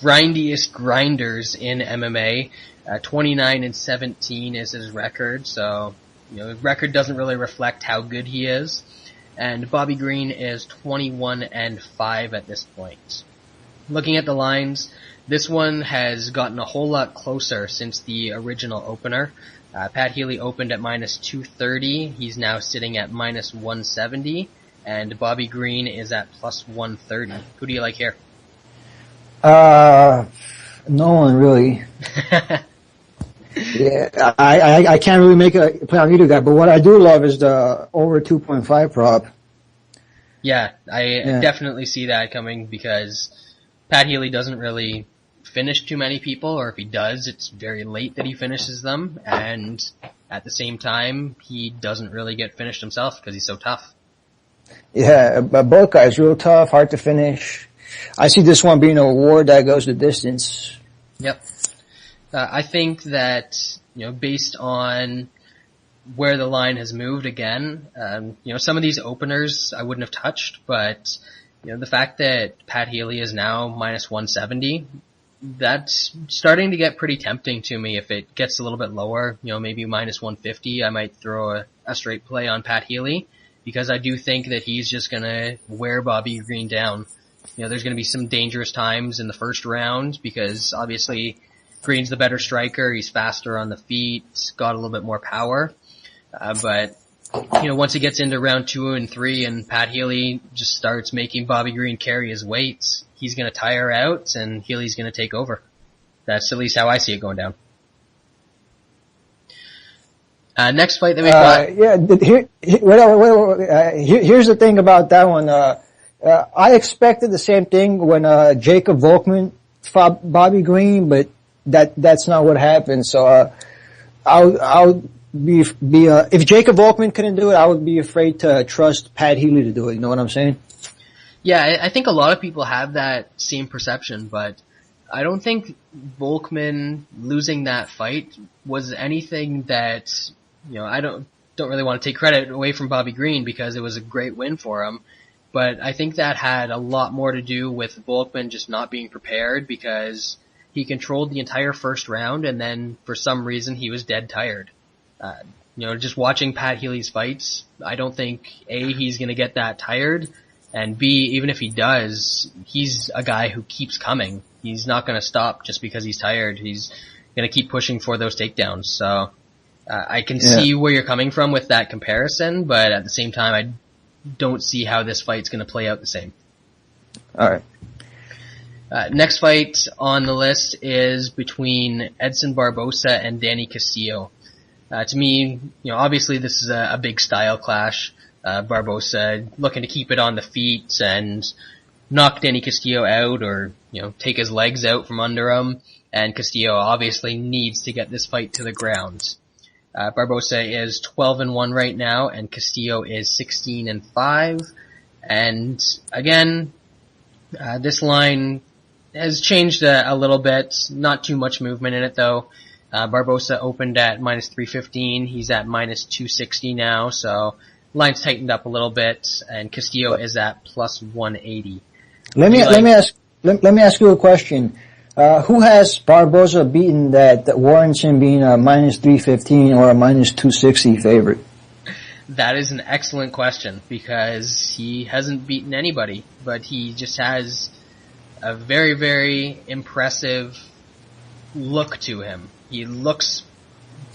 grindiest grinders in MMA. 29-17 is his record, so his record doesn't really reflect how good he is. And Bobby Green is 21-5 at this point. Looking at the lines, this one has gotten a whole lot closer since the original opener. Pat Healy opened at -230. He's now sitting at -170. And Bobby Green is at +130. Who do you like here? No one really. Yeah, I can't really make a play on either guy, but what I do love is the over 2.5 prop. Yeah, I definitely see that coming because Pat Healy doesn't really finish too many people, or if he does, it's very late that he finishes them, and at the same time, he doesn't really get finished himself because he's so tough. Yeah, but both guys real tough, hard to finish. I see this one being a war that goes the distance. Yep. I think that, based on where the line has moved again, some of these openers I wouldn't have touched, but, the fact that Pat Healy is now -170, that's starting to get pretty tempting to me. If it gets a little bit lower, maybe -150, I might throw a straight play on Pat Healy, because I do think that he's just gonna wear Bobby Green down. There's gonna be some dangerous times in the first round, because obviously Green's the better striker, he's faster on the feet, got a little bit more power, but once it gets into round 2 and 3 and Pat Healy just starts making Bobby Green carry his weight, he's going to tire out and Healy's going to take over. That's at least how I see it going down. Next fight that we've got. Here's the thing about that one. I expected the same thing when Jacob Volkman fought Bobby Green, but that's not what happened. So I'll be if Jacob Volkman couldn't do it, I would be afraid to trust Pat Healy to do it. You know what I'm saying? Yeah, I think a lot of people have that same perception, but I don't think Volkman losing that fight was anything that, I don't really want to take credit away from Bobby Green because it was a great win for him. But I think that had a lot more to do with Volkman just not being prepared, because he controlled the entire first round and then for some reason he was dead tired. Just watching Pat Healy's fights, I don't think A, he's going to get that tired, and B, even if he does, he's a guy who keeps coming. He's not going to stop just because he's tired. He's going to keep pushing for those takedowns. So I can see where you're coming from with that comparison, but at the same time, I don't see how this fight's going to play out the same. All right. Next fight on the list is between Edson Barbosa and Danny Castillo. To me, obviously this is a big style clash. Barbosa looking to keep it on the feet and knock Danny Castillo out, or, take his legs out from under him. And Castillo obviously needs to get this fight to the ground. Barbosa is 12-1 right now, and Castillo is 16-5. And again, this line has changed a little bit. Not too much movement in it though. Barbosa opened at -315. He's at -260 now, so line's tightened up a little bit, and Castillo is at +180. Let me ask you a question. Who has Barbosa beaten that warrants him being a -315 or a -260 favorite? That is an excellent question, because he hasn't beaten anybody, but he just has a very, very impressive look to him. He looks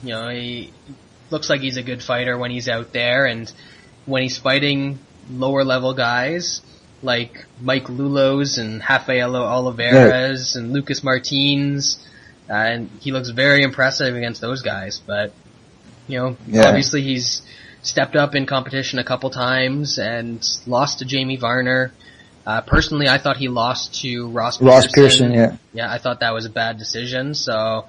like he's a good fighter when he's out there, and when he's fighting lower level guys like Mike Lulos and Rafael Oliveras and Lucas Martins, and he looks very impressive against those guys. But obviously he's stepped up in competition a couple times and lost to Jamie Varner. Personally, I thought he lost to Ross Pearson, yeah. Yeah, I thought that was a bad decision. So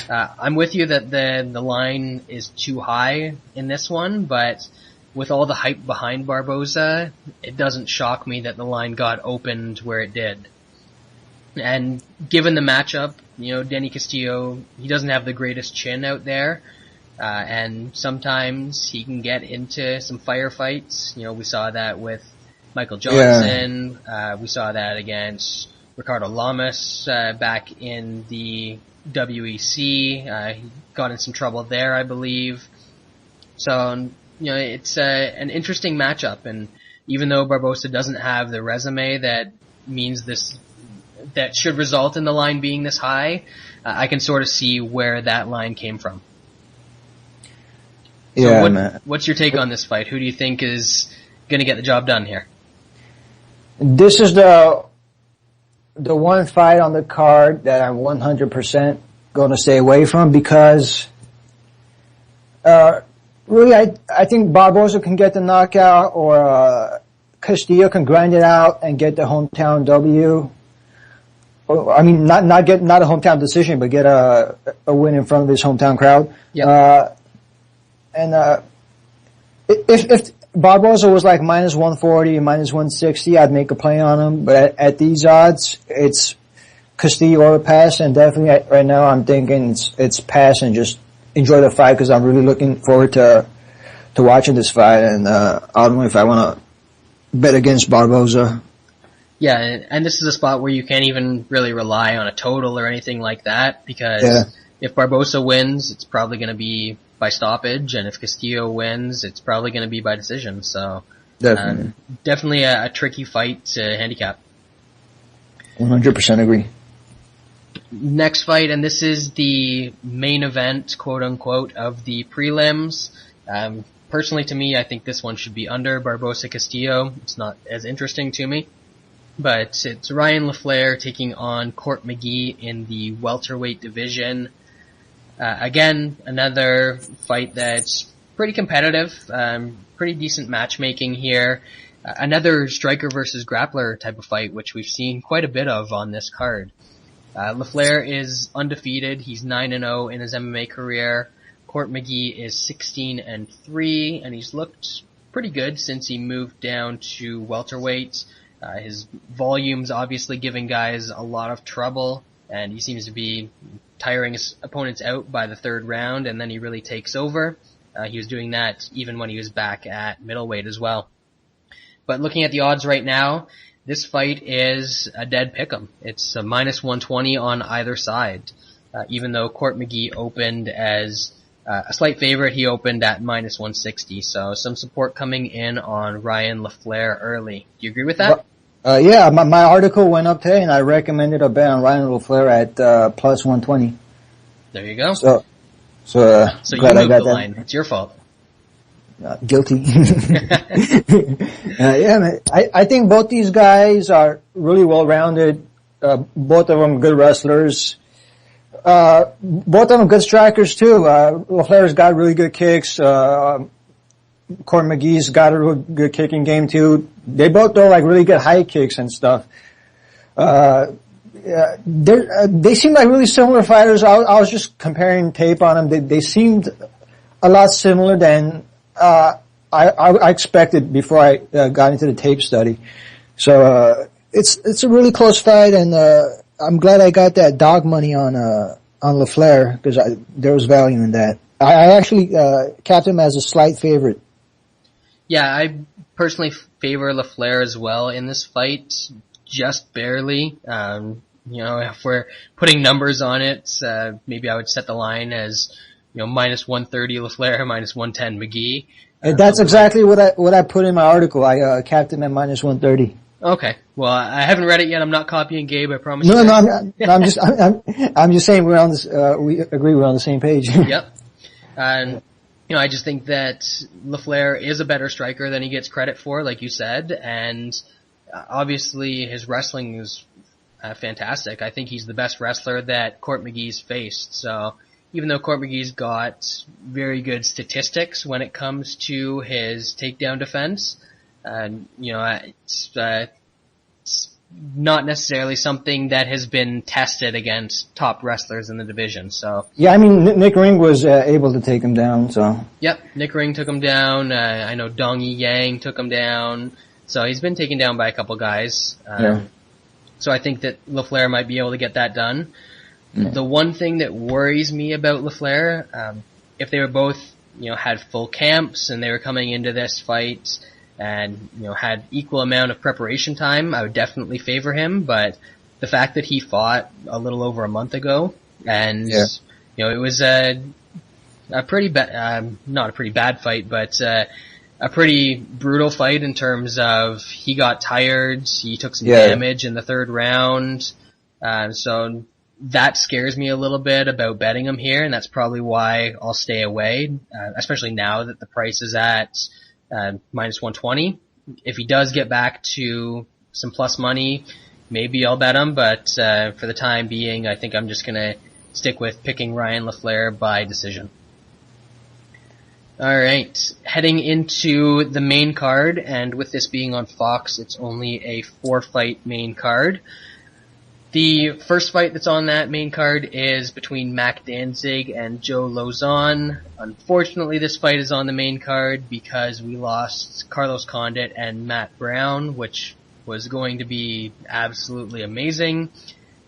I'm with you that the line is too high in this one, but with all the hype behind Barboza, it doesn't shock me that the line got opened where it did. And given the matchup, Denny Castillo, he doesn't have the greatest chin out there. And sometimes he can get into some firefights. We saw that with Michael Johnson. Yeah. We saw that against Ricardo Lamas, back in the WEC. He got in some trouble there, I believe. So, it's an interesting matchup. And even though Barboza doesn't have the resume that should result in the line being this high, I can sort of see where that line came from. So what's your take on this fight? Who do you think is going to get the job done here? This is the one fight on the card that I'm 100% going to stay away from because really I think Barboza can get the knockout or Castillo can grind it out and get the hometown W. I mean, not a hometown decision, but get a win in front of his hometown crowd. Yep. If Barboza was like minus 140 and minus 160, I'd make a play on him. But at these odds, it's Castillo or pass, and definitely right now I'm thinking it's pass and just enjoy the fight because I'm really looking forward to watching this fight. And I don't know if I want to bet against Barboza. Yeah, and this is a spot where you can't even really rely on a total or anything like that because if Barboza wins, it's probably going to be by stoppage, and if Castillo wins, it's probably going to be by decision. So definitely a tricky fight to handicap. 100% agree. Next fight, and this is the main event, quote unquote, of the prelims. Personally, to me, I think this one should be under Barboza Castillo. It's not as interesting to me. But it's Ryan LaFleur taking on Court McGee in the welterweight division. Again, another fight that's pretty competitive, pretty decent matchmaking here. Another striker versus grappler type of fight, which we've seen quite a bit of on this card. LaFleur is undefeated. He's 9-0 in his MMA career. Court McGee is 16-3, and he's looked pretty good since he moved down to welterweight. His volume's obviously giving guys a lot of trouble, and he seems to be tiring his opponents out by the third round, and then he really takes over. He was doing that even when he was back at middleweight as well. But looking at the odds right now, this fight is a dead pick'em. It's a minus 120 on either side. Even though Court McGee opened as a slight favorite, he opened at minus 160. So some support coming in on Ryan LaFleur early. Do you agree with that? Yeah, my article went up today and I recommended a bet on Ryan LaFleur at plus 120. There you go. So you moved the line. It's your fault. Guilty. Yeah, man. I think both these guys are really well-rounded. Both of them good wrestlers. Both of them good strikers too. LaFleur's got really good kicks. Court McGee's got a real good kicking game too. They both throw like really good high kicks and stuff. They seem like really similar fighters. I was just comparing tape on them. They seemed a lot similar than I expected before I got into the tape study. So it's a really close fight, and I'm glad I got that dog money on LaFleur because there was value in that. I actually capped him as a slight favorite. Yeah, I personally favor LaFleur as well in this fight, just barely. If we're putting numbers on it, maybe I would set the line as, minus 130 LaFleur, minus 110 McGee. That's exactly what I put in my article. I capped him at minus 130. Okay. Well, I haven't read it yet. I'm not copying Gabe. I promise. No, I'm just saying we're on this. We agree we're on the same page. Yep. And I just think that LaFleur is a better striker than he gets credit for, like you said, and obviously his wrestling is fantastic. I think he's the best wrestler that Court McGee's faced. So even though Court McGee's got very good statistics when it comes to his takedown defense, it's not necessarily something that has been tested against top wrestlers in the division. So yeah, I mean Nick Ring was able to take him down. So yep, Nick Ring took him down. I know Dong Yi Yang took him down. So he's been taken down by a couple guys. So I think that LaFleur might be able to get that done. The one thing that worries me about LaFleur, if they were both, had full camps and they were coming into this fight and, had equal amount of preparation time, I would definitely favor him. But the fact that he fought a little over a month ago and, it was a pretty bad, not a pretty bad fight, but, a pretty brutal fight in terms of he got tired, he took some damage in the third round, so that scares me a little bit about betting him here, and that's probably why I'll stay away, especially now that the price is at minus 120. If he does get back to some plus money, maybe I'll bet him, but for the time being, I think I'm just going to stick with picking Ryan LaFleur by decision. Alright, heading into the main card, and with this being on Fox, it's only a 4-fight main card. The first fight that's on that main card is between Mac Danzig and Joe Lauzon. Unfortunately, this fight is on the main card because we lost Carlos Condit and Matt Brown, which was going to be absolutely amazing.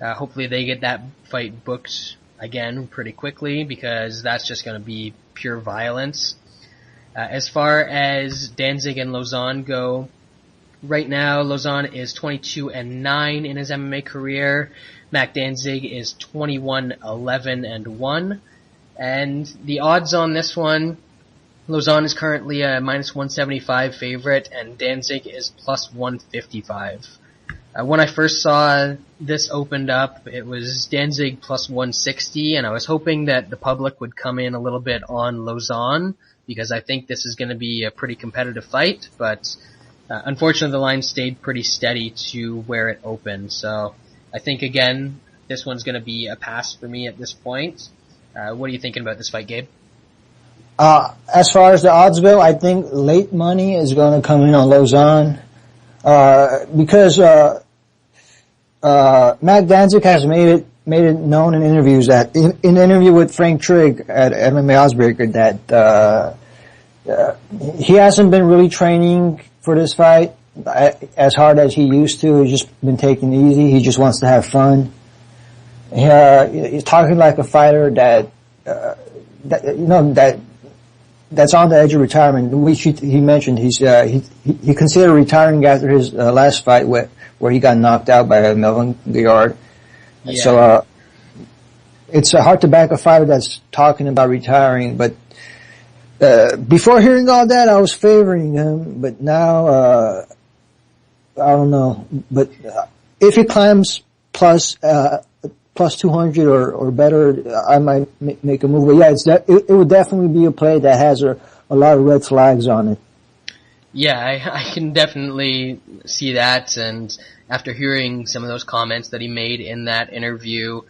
Hopefully they get that fight booked again pretty quickly because that's just going to be pure violence. As far as Danzig and Lauzon go, right now Lauzon is 22-9 in his MMA career. Mac Danzig is 21-11-1. And the odds on this one, Lauzon is currently a minus 175 favorite and Danzig is plus 155. When I first saw this opened up, it was Danzig plus 160, and I was hoping that the public would come in a little bit on Lauzon, because I think this is going to be a pretty competitive fight, but unfortunately the line stayed pretty steady to where it opened. So I think, again, this one's going to be a pass for me at this point. What are you thinking about this fight, Gabe? As far as the odds go, I think late money is going to come in on Lauzon, because Mac Danzig has made it known in interviews that in an interview with Frank Trigg at MMA Oddsbreaker that he hasn't been really training for this fight as hard as he used to. He's just been taking it easy. He just wants to have fun. He's talking like a fighter that's on the edge of retirement. Which he mentioned he considered retiring after his last fight where he got knocked out by Melvin Guillard. Yeah. So it's hard to back a fighter that's talking about retiring. But before hearing all that, I was favoring him. But now I don't know. But if he climbs plus 200 or better, I might make a move. But yeah, it would definitely be a play that has a lot of red flags on it. Yeah, I can definitely see that, and after hearing some of those comments that he made in that interview,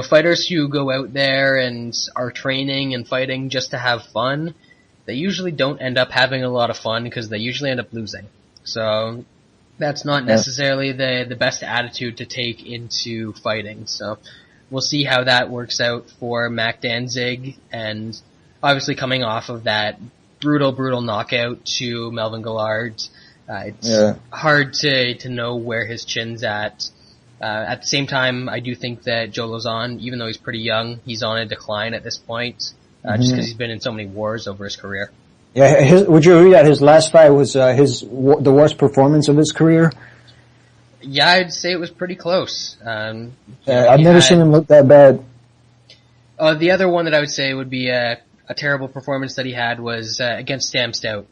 fighters who go out there and are training and fighting just to have fun, they usually don't end up having a lot of fun because they usually end up losing. So that's not necessarily the best attitude to take into fighting. So we'll see how that works out for Mac Danzig, and obviously coming off of that brutal knockout to Melvin Guillard, it's hard to know where his chin's at. At the same time, I do think that Joe Lauzon, even though he's pretty young, he's on a decline at this point, just because he's been in so many wars over his career. Yeah, would you agree that his last fight was the worst performance of his career? Yeah, I'd say it was pretty close. I've never seen him look that bad. The other one that I would say would be a terrible performance that he had was against Sam Stout.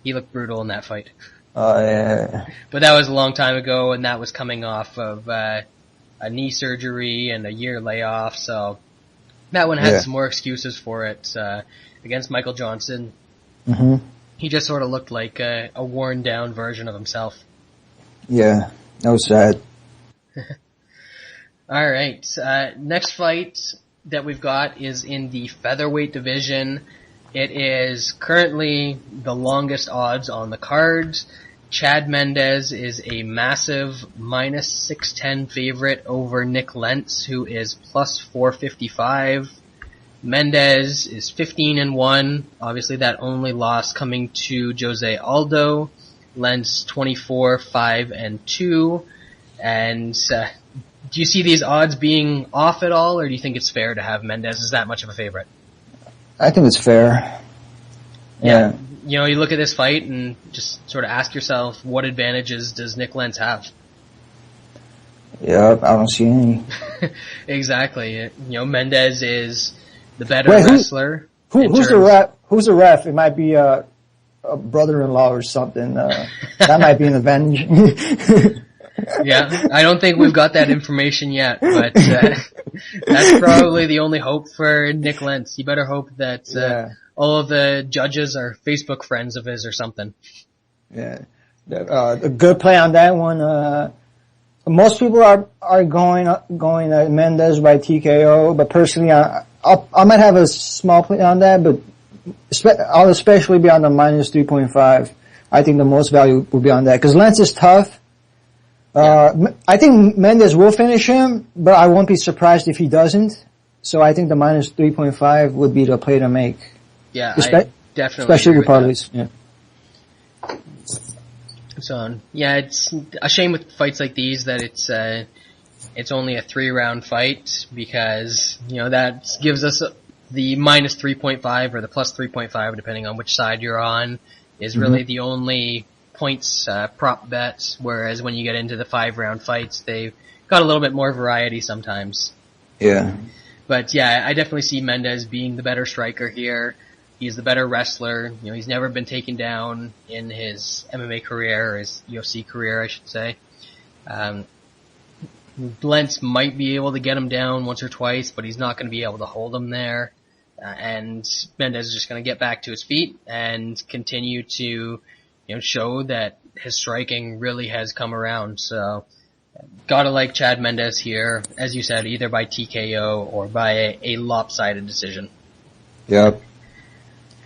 He looked brutal in that fight. Yeah. But that was a long time ago, and that was coming off of a knee surgery and a year layoff, so that one had some more excuses for it. Against Michael Johnson, he just sort of looked like a worn-down version of himself. Yeah, that was sad. All right, next fight that we've got is in the featherweight division. It is currently the longest odds on the cards, Chad Mendes is a massive minus 610 favorite over Nick Lentz, who is plus 455. Mendes is 15-1. Obviously, that only loss coming to Jose Aldo. Lentz 24-5-2. And do you see these odds being off at all, or do you think it's fair to have Mendes as that much of a favorite? I think it's fair. Yeah. You know, you look at this fight and just sort of ask yourself, what advantages does Nick Lentz have? Yeah, I don't see any. Exactly. You know, Mendes is the better wrestler. Who's the ref? Who's the ref? It might be a brother-in-law or something. That might be an advantage. Yeah, I don't think we've got that information yet, but that's probably the only hope for Nick Lentz. You better hope that all of the judges are Facebook friends of his or something. Yeah, a good play on that one. Most people are going Mendes by TKO, but personally, I might have a small play on that, but I'll especially be on the minus 3.5. I think the most value will be on that because Lentz is tough. I think Mendes will finish him, but I won't be surprised if he doesn't. So I think the minus 3.5 would be the play to make. Yeah, I definitely especially with parlays. Yeah. So yeah, it's a shame with fights like these that it's only a 3-round fight because that gives us the minus 3.5 or the plus 3.5 depending on which side you're on is really the only points prop bet. Whereas when you get into the 5-round fights, they've got a little bit more variety sometimes. Yeah. But yeah, I definitely see Mendes being the better striker here. He's the better wrestler. He's never been taken down in his MMA career, or his UFC career, I should say. Lentz might be able to get him down once or twice, but he's not going to be able to hold him there. And Mendes is just going to get back to his feet and continue to, show that his striking really has come around. So, gotta like Chad Mendes here, as you said, either by TKO or by a lopsided decision. Yep.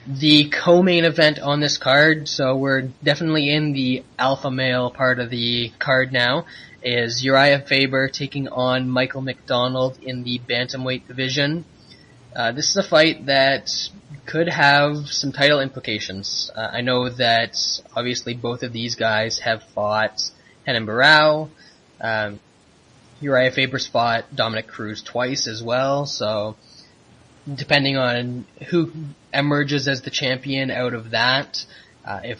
The co-main event on this card, so we're definitely in the alpha male part of the card now, is Uriah Faber taking on Michael McDonald in the bantamweight division. This is a fight that could have some title implications. I know that obviously both of these guys have fought Renan Barão. Uriah Faber's fought Dominic Cruz twice as well, so depending on who emerges as the champion out of that, if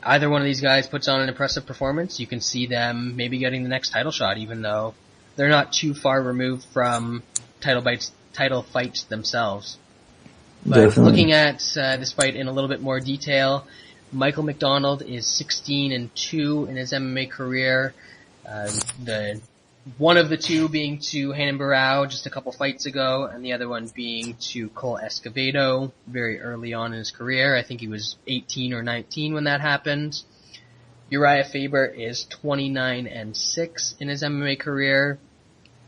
either one of these guys puts on an impressive performance, you can see them maybe getting the next title shot, even though they're not too far removed from title fights themselves. But Definitely. Looking at this fight in a little bit more detail, Michael McDonald is 16-2 in his MMA career. One of the two being to Renan Barão just a couple fights ago, and the other one being to Cole Escobedo very early on in his career. I think he was 18 or 19 when that happened. Uriah Faber is 29-6 in his MMA career.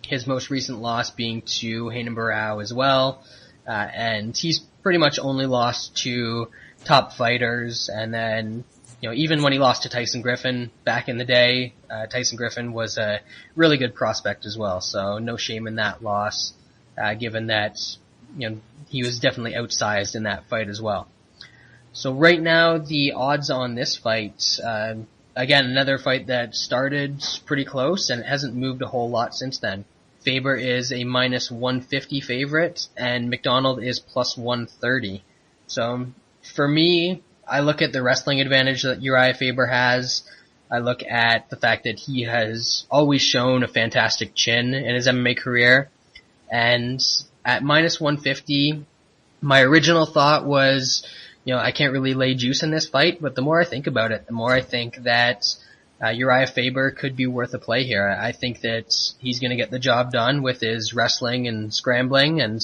His most recent loss being to Renan Barão as well. And he's pretty much only lost to top fighters, and then even when he lost to Tyson Griffin back in the day, Tyson Griffin was a really good prospect as well, so no shame in that loss, given that he was definitely outsized in that fight as well. So right now, the odds on this fight, again, another fight that started pretty close and it hasn't moved a whole lot since then. Faber is a minus 150 favorite, and McDonald is plus 130. So for me, I look at the wrestling advantage that Uriah Faber has. I look at the fact that he has always shown a fantastic chin in his MMA career. And at minus 150, my original thought was, I can't really lay juice in this fight, but the more I think about it, the more I think that Uriah Faber could be worth a play here. I think that he's going to get the job done with his wrestling and scrambling, and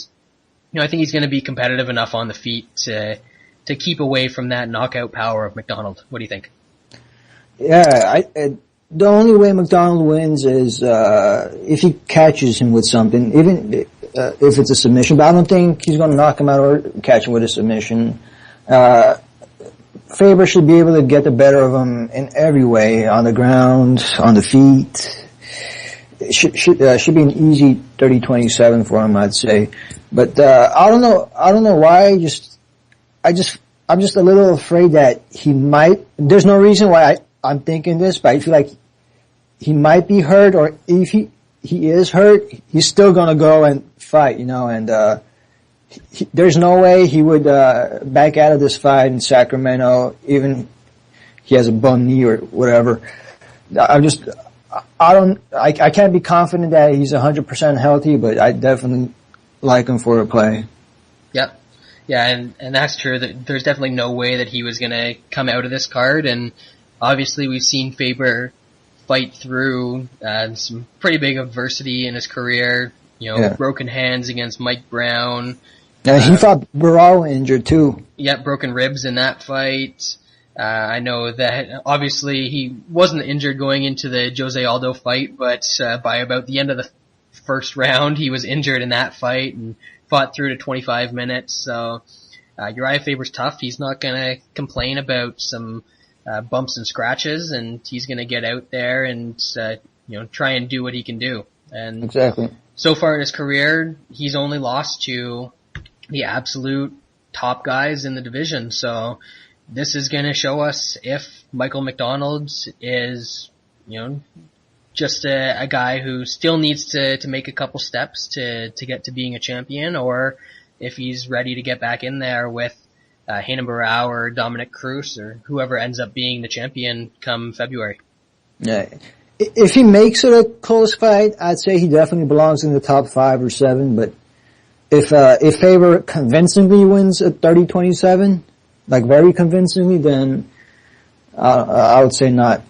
I think he's going to be competitive enough on the feet to keep away from that knockout power of McDonald. What do you think? Yeah, the only way McDonald wins is if he catches him with something, even if it's a submission. But I don't think he's going to knock him out or catch him with a submission. Faber should be able to get the better of him in every way, on the ground, on the feet. It should be an easy 30-27 for him, I'd say. But I don't know why. I'm just a little afraid that he might. There's no reason why I'm thinking this, but I feel like he might be hurt, or if he is hurt, he's still gonna go and fight, and there's no way he would back out of this fight in Sacramento, even he has a bum knee or whatever. I can't be confident that he's 100% healthy, but I definitely like him for a play. Yep. Yeah, and that's true. That there's definitely no way that he was gonna come out of this card, and obviously we've seen Faber fight through some pretty big adversity in his career. Broken hands against Mike Brown. Yeah, he fought Barao injured too. Yep, broken ribs in that fight. I know that obviously he wasn't injured going into the Jose Aldo fight, but by about the end of the first round, he was injured in that fight and fought through to 25 minutes. So Uriah Faber's tough. He's not going to complain about some bumps and scratches, and he's going to get out there and try and do what he can do. And exactly. So far in his career, he's only lost to the absolute top guys in the division. So this is going to show us if Michael McDonald is, just a guy who still needs to make a couple steps to get to being a champion, or if he's ready to get back in there with Renan Barão or Dominic Cruz or whoever ends up being the champion come February. Yeah. If he makes it a close fight, I'd say he definitely belongs in the top 5 or 7, but if Faber convincingly wins at 30-27, like very convincingly, then I would say not.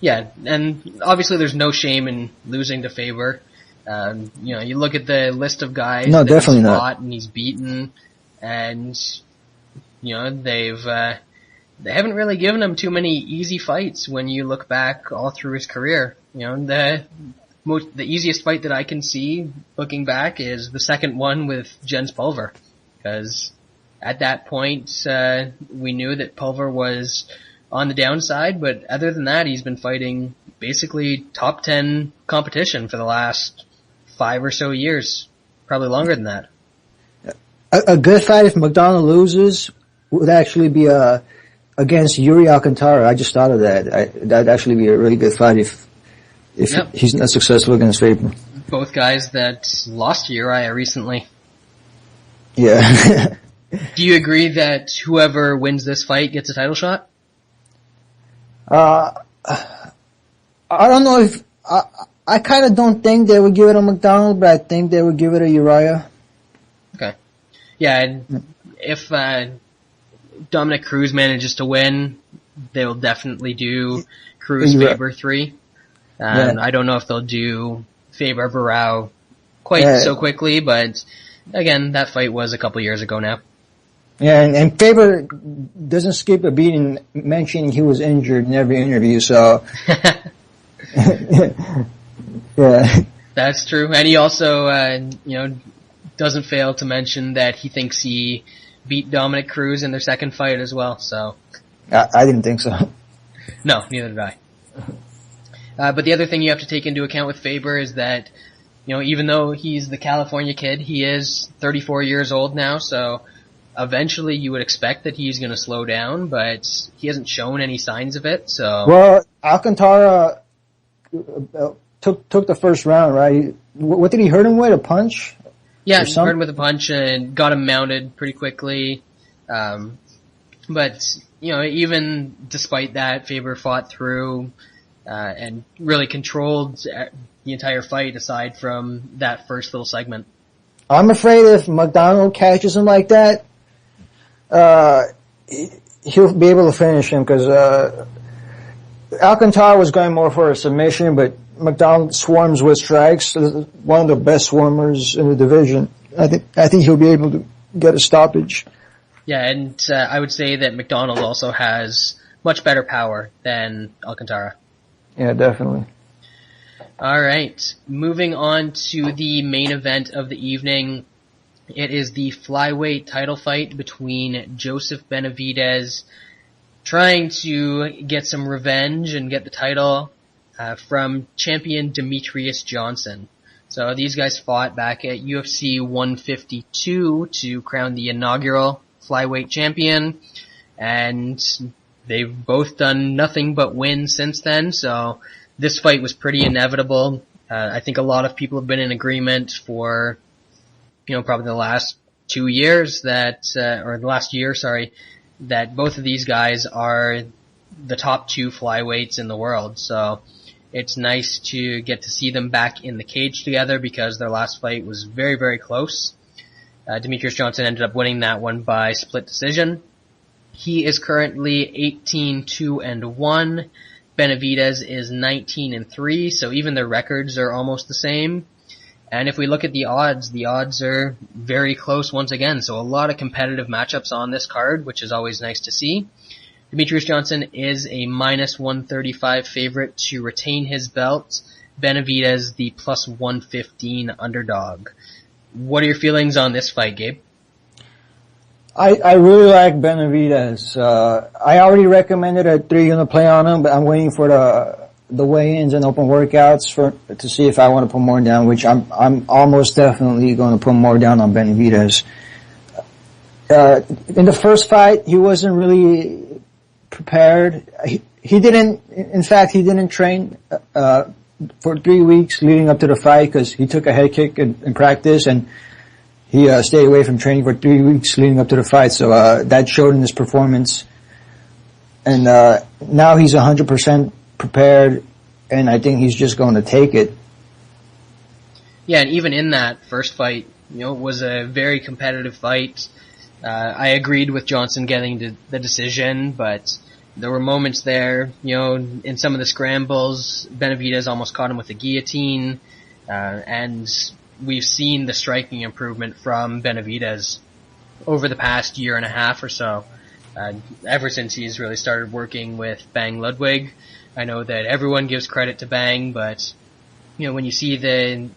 Yeah, and obviously there's no shame in losing to Faber. You look at the list of guys that he's fought and he's beaten, and they haven't really given him too many easy fights when you look back all through his career. The easiest fight that I can see looking back is the second one with Jens Pulver, because at that point we knew that Pulver was on the downside, but other than that, he's been fighting basically top 10 competition for the last 5 or so years, probably longer than that. A good fight if McDonald loses would actually be against Yuri Alcantara. I just thought of that. That'd actually be a really good fight if he's not successful against Faber. Both guys that lost to Uriah recently. Yeah. Do you agree that whoever wins this fight gets a title shot? I don't know if I kind of don't think they would give it to McDonald, but I think they would give it to Uriah. Okay. Yeah, and if Dominic Cruz manages to win, they'll definitely do Cruz Faber 3. And I don't know if they'll do Faber Barão quite so quickly, but again, that fight was a couple years ago now. Yeah, and Faber doesn't skip a beat in mentioning he was injured in every interview, so. Yeah. That's true. And he also, doesn't fail to mention that he thinks he beat Dominic Cruz in their second fight as well, so. I didn't think so. No, neither did I. But the other thing you have to take into account with Faber is that, even though he's the California kid, he is 34 years old now, so eventually you would expect that he's going to slow down, but he hasn't shown any signs of it, so. Well, Alcantara took the first round, right? What did he hurt him with? A punch? Yeah, he hurt him with a punch and got him mounted pretty quickly. But, even despite that, Faber fought through and really controlled the entire fight aside from that first little segment. I'm afraid if McDonald catches him like that, he'll be able to finish him because Alcantara was going more for a submission, but McDonald swarms with strikes. One of the best swarmers in the division. I think he'll be able to get a stoppage. Yeah, and I would say that McDonald also has much better power than Alcantara. Yeah, definitely. All right, moving on to the main event of the evening. It is the flyweight title fight between Joseph Benavidez trying to get some revenge and get the title from champion Demetrious Johnson. So these guys fought back at UFC 152 to crown the inaugural flyweight champion, and they've both done nothing but win since then, so this fight was pretty inevitable. I think a lot of people have been in agreement for, probably the last 2 years that both of these guys are the top 2 flyweights in the world. So it's nice to get to see them back in the cage together because their last fight was very, very close. Demetrious Johnson ended up winning that one by split decision. He is currently 18-2-1. Benavidez is 19-3, so even their records are almost the same. And if we look at the odds are very close once again. So a lot of competitive matchups on this card, which is always nice to see. Demetrious Johnson is a -135 favorite to retain his belt. Benavidez, the +115 underdog. What are your feelings on this fight, Gabe? I really like Benavidez. I already recommended a 3-unit play on him, but I'm waiting for the weigh-ins and open workouts to see if I want to put more down, which I'm almost definitely going to put more down on Benavidez. In the first fight, he wasn't really prepared. He didn't train for 3 weeks leading up to the fight because he took a head kick in practice, and he stayed away from training for 3 weeks leading up to the fight. So that showed in his performance. And now he's 100% prepared, and I think he's just going to take it. Yeah, and even in that first fight, it was a very competitive fight. I agreed with Johnson getting the decision, but there were moments there, in some of the scrambles, Benavidez almost caught him with a guillotine, and we've seen the striking improvement from Benavidez over the past year and a half or so, ever since he's really started working with Bang Ludwig. I know that everyone gives credit to Bang, but, when you see the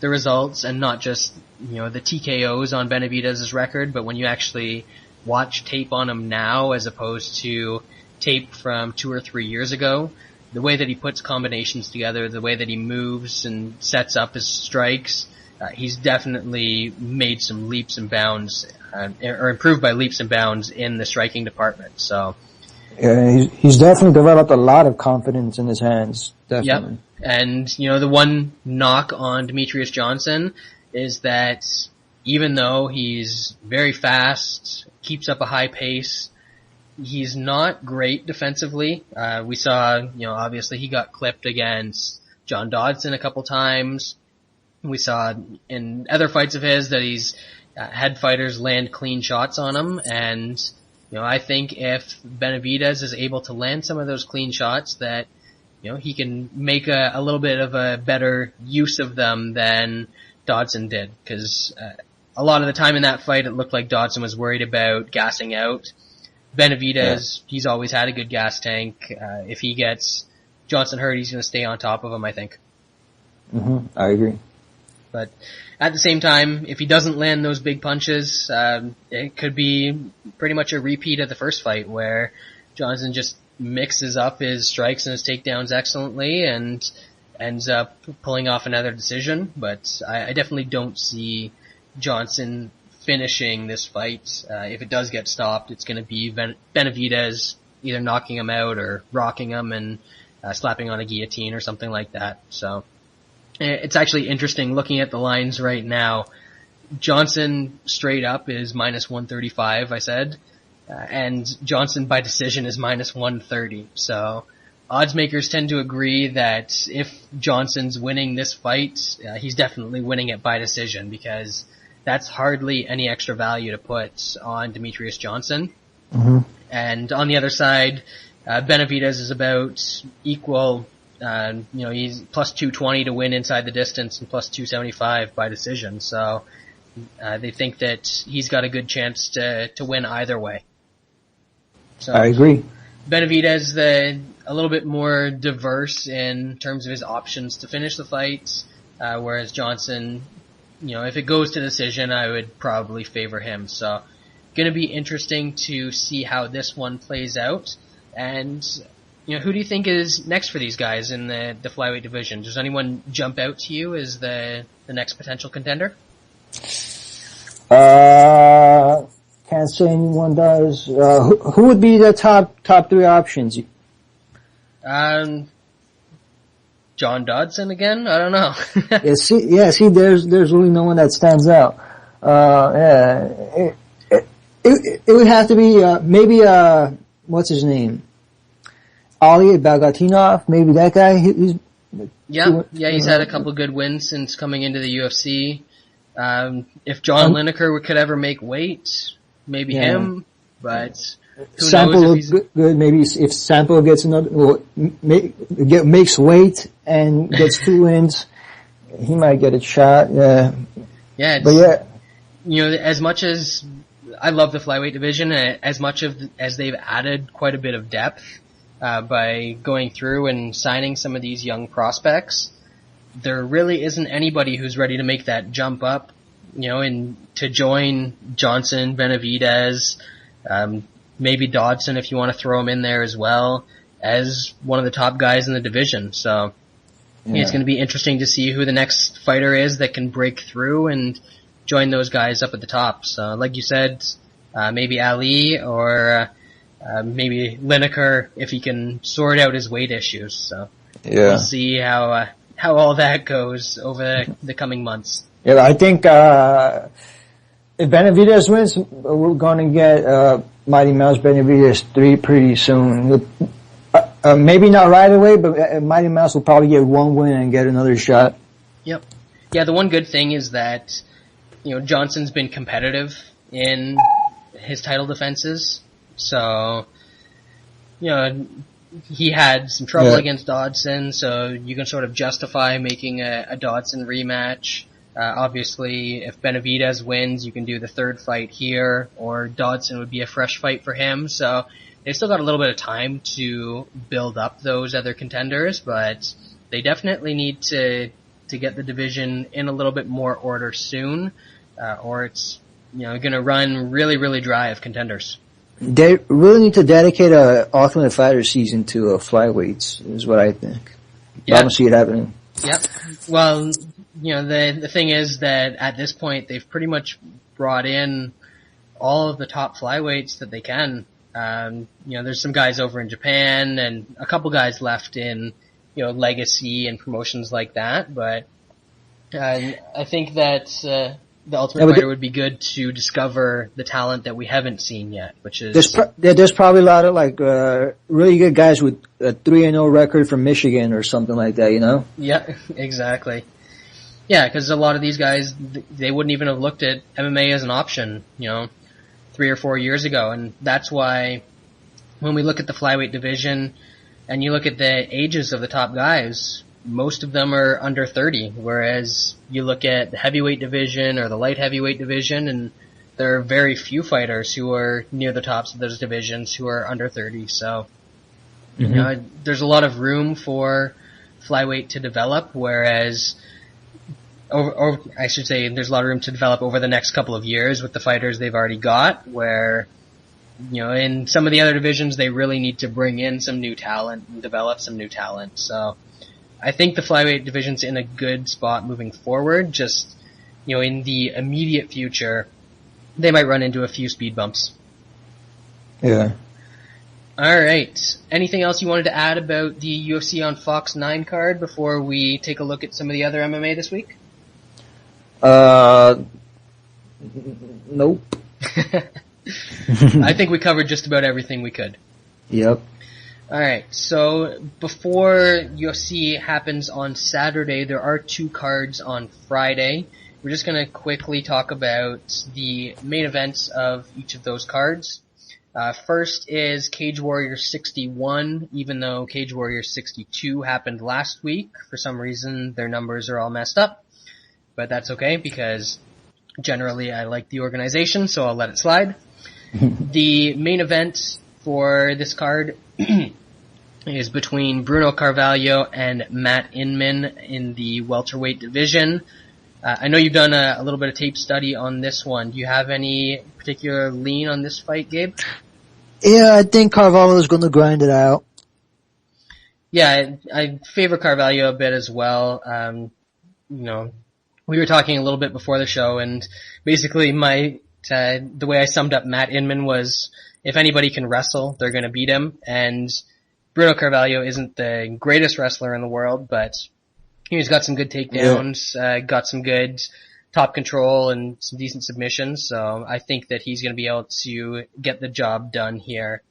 results and not just, the TKOs on Benavidez's record, but when you actually watch tape on him now as opposed to tape from 2 or 3 years ago, the way that he puts combinations together, the way that he moves and sets up his strikes, he's definitely made some leaps and bounds, or improved by leaps and bounds in the striking department. So, yeah, he's definitely developed a lot of confidence in his hands. Definitely. Yep. And, the one knock on Demetrious Johnson is that even though he's very fast, keeps up a high pace, he's not great defensively. We saw, obviously he got clipped against John Dodson a couple times. We saw in other fights of his that he's had fighters land clean shots on him, and I think if Benavidez is able to land some of those clean shots, that he can make a little bit of a better use of them than Dodson did, because a lot of the time in that fight it looked like Dodson was worried about gassing out. Benavidez, he's always had a good gas tank. If he gets Johnson hurt, he's going to stay on top of him, I think. I agree. But at the same time, if he doesn't land those big punches, it could be pretty much a repeat of the first fight where Johnson just mixes up his strikes and his takedowns excellently and ends up pulling off another decision. But I definitely don't see Johnson finishing this fight. If it does get stopped, it's going to be Benavidez either knocking him out or rocking him and slapping on a guillotine or something like that. So it's actually interesting looking at the lines right now. Johnson straight up is -135, I said, and Johnson by decision is -130. So odds makers tend to agree that if Johnson's winning this fight, he's definitely winning it by decision, because that's hardly any extra value to put on Demetrious Johnson. And on the other side, Benavidez is about equal. He's +220 to win inside the distance and +275 by decision. So they think that he's got a good chance to win either way. So I agree. Benavidez a little bit more diverse in terms of his options to finish the fight, whereas Johnson if it goes to decision, I would probably favor him. So, going to be interesting to see how this one plays out. And, who do you think is next for these guys in the flyweight division? Does anyone jump out to you as the next potential contender? Can't say anyone does. Who would be the top three options? John Dodson again? I don't know. See, there's really no one that stands out. It would have to be, maybe, what's his name? Ali Bagatinov, maybe that guy. He's had a couple good wins since coming into the UFC. If John Lineker could ever make weight, maybe him, but who knows if good. Maybe if Sample gets makes weight and gets 2 wins, he might get a shot. As much as I love the flyweight division, as they've added quite a bit of depth by going through and signing some of these young prospects, there really isn't anybody who's ready to make that jump up, and to join Johnson, Benavidez, maybe Dodson if you want to throw him in there as well as one of the top guys in the division. So it's going to be interesting to see who the next fighter is that can break through and join those guys up at the top. So like you said, maybe Ali or maybe Lineker if he can sort out his weight issues. So we'll see how all that goes over the coming months. Yeah, I think if Benavidez wins, we're going to get Mighty Mouse Benavidez 3 pretty soon. Maybe not right away, but Mighty Mouse will probably get 1 win and get another shot. Yep. Yeah, the one good thing is that Johnson's been competitive in his title defenses. So, he had some trouble against Dodson, so you can sort of justify making a Dodson rematch. Obviously, if Benavidez wins, you can do the third fight here, or Dodson would be a fresh fight for him. So they've still got a little bit of time to build up those other contenders, but they definitely need to get the division in a little bit more order soon, or it's going to run really, really dry of contenders. They really need to dedicate a Ultimate Fighter season to flyweights, is what I think. Yep. I don't see it happening. Yep. Well, the thing is that at this point they've pretty much brought in all of the top flyweights that they can. There's some guys over in Japan and a couple guys left in, Legacy and promotions like that, but I think that the Ultimate Fighter would be good to discover the talent that we haven't seen yet, which is... There's probably a lot of, really good guys with a 3-0 record from Michigan or something like that, Yeah, exactly. Yeah, because a lot of these guys, they wouldn't even have looked at MMA as an option, 3 or 4 years ago, and that's why when we look at the flyweight division and you look at the ages of the top guys, most of them are under 30, whereas you look at the heavyweight division or the light heavyweight division, and there are very few fighters who are near the tops of those divisions who are under 30. So, there's a lot of room for flyweight to develop, whereas, or I should say, there's a lot of room to develop over the next couple of years with the fighters they've already got, where, in some of the other divisions, they really need to bring in some new talent and develop some new talent. So, I think the flyweight division's in a good spot moving forward. Just, in the immediate future, they might run into a few speed bumps. Yeah. Alright. Anything else you wanted to add about the UFC on Fox 9 card before we take a look at some of the other MMA this week? Nope. I think we covered just about everything we could. Yep. Alright, so before UFC happens on Saturday, there are 2 cards on Friday. We're just going to quickly talk about the main events of each of those cards. First is Cage Warriors 61, even though Cage Warriors 62 happened last week. For some reason, their numbers are all messed up. But that's okay, because generally I like the organization, so I'll let it slide. The main event for this card is between Bruno Carvalho and Matt Inman in the welterweight division. I know you've done a little bit of tape study on this one. Do you have any particular lean on this fight, Gabe? Yeah, I think Carvalho's going to grind it out. Yeah, I favor Carvalho a bit as well. We were talking a little bit before the show, and basically the way I summed up Matt Inman was, if anybody can wrestle, they're going to beat him. And Bruno Carvalho isn't the greatest wrestler in the world, but he's got some good takedowns, got some good top control and some decent submissions. So I think that he's going to be able to get the job done here.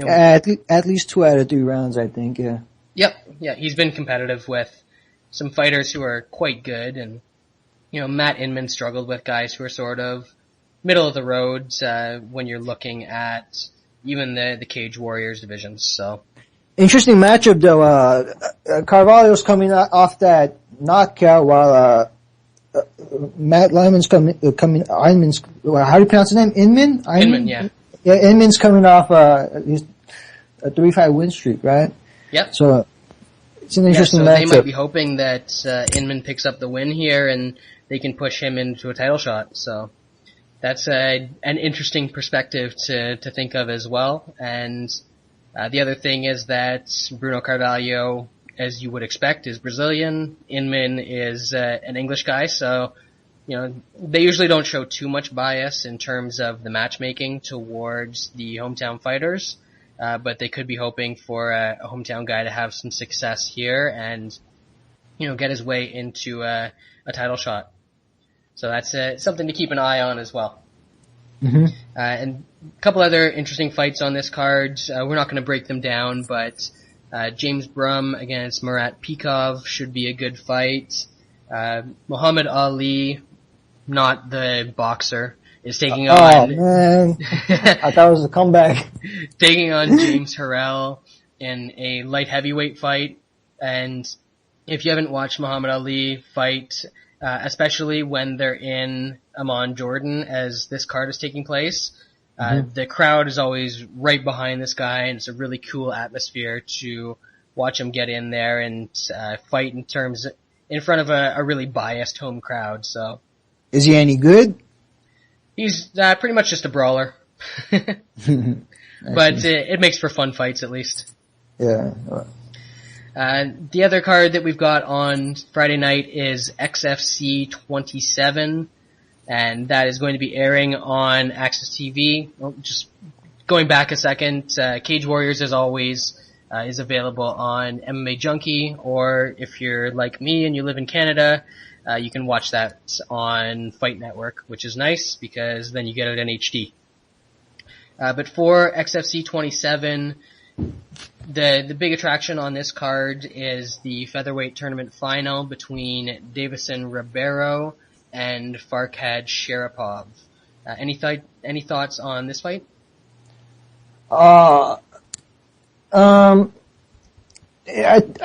At least 2 out of 3 rounds, I think. Yeah. Yep. Yeah, he's been competitive with some fighters who are quite good, and Matt Inman struggled with guys who are sort of middle of the road when you're looking at even the Cage Warriors divisions. So interesting matchup though. Carvalho's coming off that knockout while Matt Lyman's coming. Inman's, how do you pronounce his name? Inman. Inman, yeah. Yeah, Inman's coming off a 3-5 win streak, right? Yep. So it's an interesting matchup. They might be hoping that Inman picks up the win here and they can push him into a title shot. So that's an interesting perspective to think of as well. And the other thing is that Bruno Carvalho, as you would expect, is Brazilian. Inman is an English guy, so they usually don't show too much bias in terms of the matchmaking towards the hometown fighters. But they could be hoping for a hometown guy to have some success here and, get his way into a title shot. So that's something to keep an eye on as well. Mm-hmm. And a couple other interesting fights on this card. We're not going to break them down, but James Brum against Murat Pikov should be a good fight. Muhammad Ali, not the boxer, is taking on... Oh, man. I thought it was a comeback. Taking on James Harrell in a light heavyweight fight. And if you haven't watched Muhammad Ali fight, especially when they're in Amman, Jordan, as this card is taking place, the crowd is always right behind this guy, and it's a really cool atmosphere to watch him get in there and fight in front of a really biased home crowd. So, is he any good? He's pretty much just a brawler. But it makes for fun fights, at least. Yeah. The other card that we've got on Friday night is XFC 27, and that is going to be airing on Access TV. Well, just going back a second, Cage Warriors, as always, is available on MMA Junkie, or if you're like me and you live in Canada, you can watch that on Fight Network, which is nice because then you get it in HD. But for XFC 27, the big attraction on this card is the featherweight tournament final between Davison Ribeiro and Farkhad Sharipov. Any thoughts on this fight? I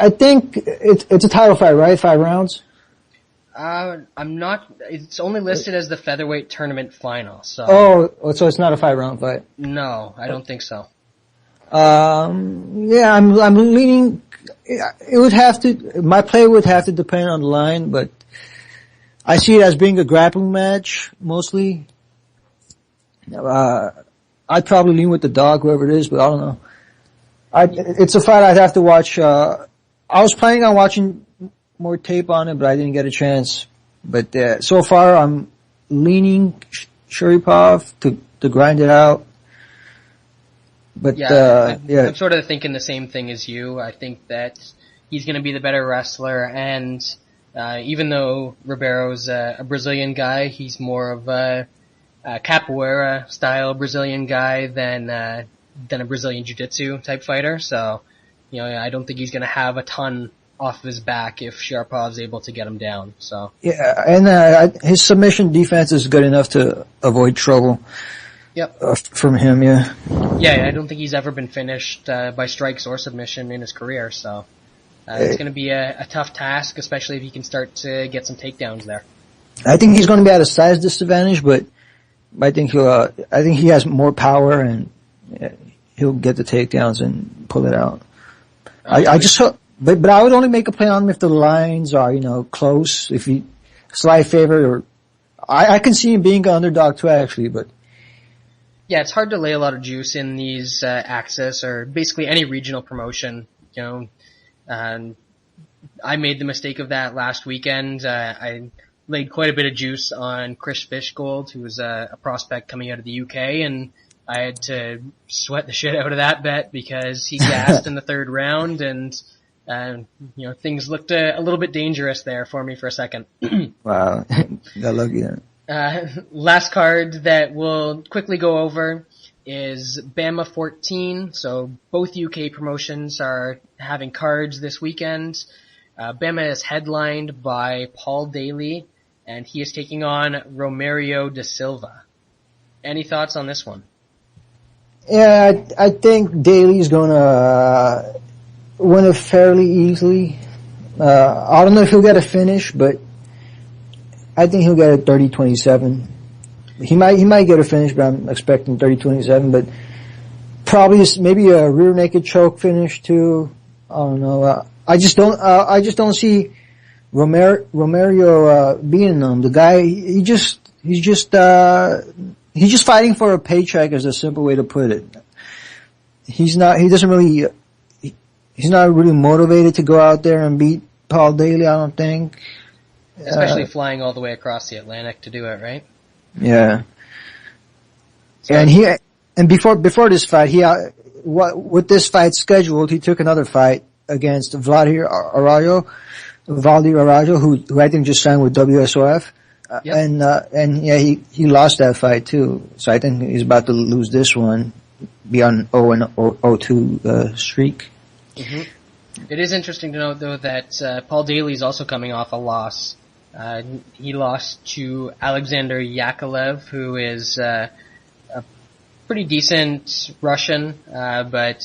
think it's a title fight, right? 5 rounds? I'm not, it's only listed as the featherweight tournament final, so. Oh, so it's not a 5-round fight? No, I don't think so. Yeah, I'm leaning, my play would have to depend on the line, but I see it as being a grappling match, mostly. I'd probably lean with the dog, whoever it is, but I don't know. It's a fight I'd have to watch, I was planning on watching more tape on it, but I didn't get a chance. But so far, I'm leaning Sharipov to grind it out. But I'm sort of thinking the same thing as you. I think that he's going to be the better wrestler, and even though Ribeiro's a Brazilian guy, he's more of a capoeira style Brazilian guy than a Brazilian jiu-jitsu type fighter. So, I don't think he's going to have a ton off of his back if Sharapov's able to get him down. So yeah, and his submission defense is good enough to avoid trouble. Yep. From him, yeah. Yeah, I don't think he's ever been finished by strikes or submission in his career. So it's going to be a tough task, especially if he can start to get some takedowns there. I think he's going to be at a size disadvantage, but I think he has more power and he'll get the takedowns and pull it out. I just hope. But I would only make a play on him if the lines are, close. slight favorite, or I can see him being an underdog too, actually, but. Yeah, it's hard to lay a lot of juice in these, Axis or basically any regional promotion, I made the mistake of that last weekend. I laid quite a bit of juice on Chris Fishgold, who was a prospect coming out of the UK, and I had to sweat the shit out of that bet because he gassed in the third round, and things looked a little bit dangerous there for me for a second. Wow, got lucky then. Last card that we'll quickly go over is BAMMA 14. So both UK promotions are having cards this weekend. BAMMA is headlined by Paul Daly, and he is taking on Romario da Silva. Any thoughts on this one? Yeah, I think Daly's gonna win it fairly easily. I don't know if he'll get a finish, but I think he'll get a 30-27. He might get a finish, but I'm expecting 30-27, but probably maybe a rear naked choke finish too. I don't know. I just don't see Romario beating him. The guy, he's just fighting for a paycheck, is a simple way to put it. He's not really motivated to go out there and beat Paul Daly, I don't think. Especially flying all the way across the Atlantic to do it, right? Yeah. So, and before this fight, with this fight scheduled, he took another fight against Valdir Araújo, who I think just signed with WSOF. Yep. And he lost that fight too. So I think he's about to lose this one, be on 0-2 streak. Mm-hmm. It is interesting to note though that Paul Daly is also coming off a loss. He lost to Alexander Yakovlev, who is a pretty decent Russian, but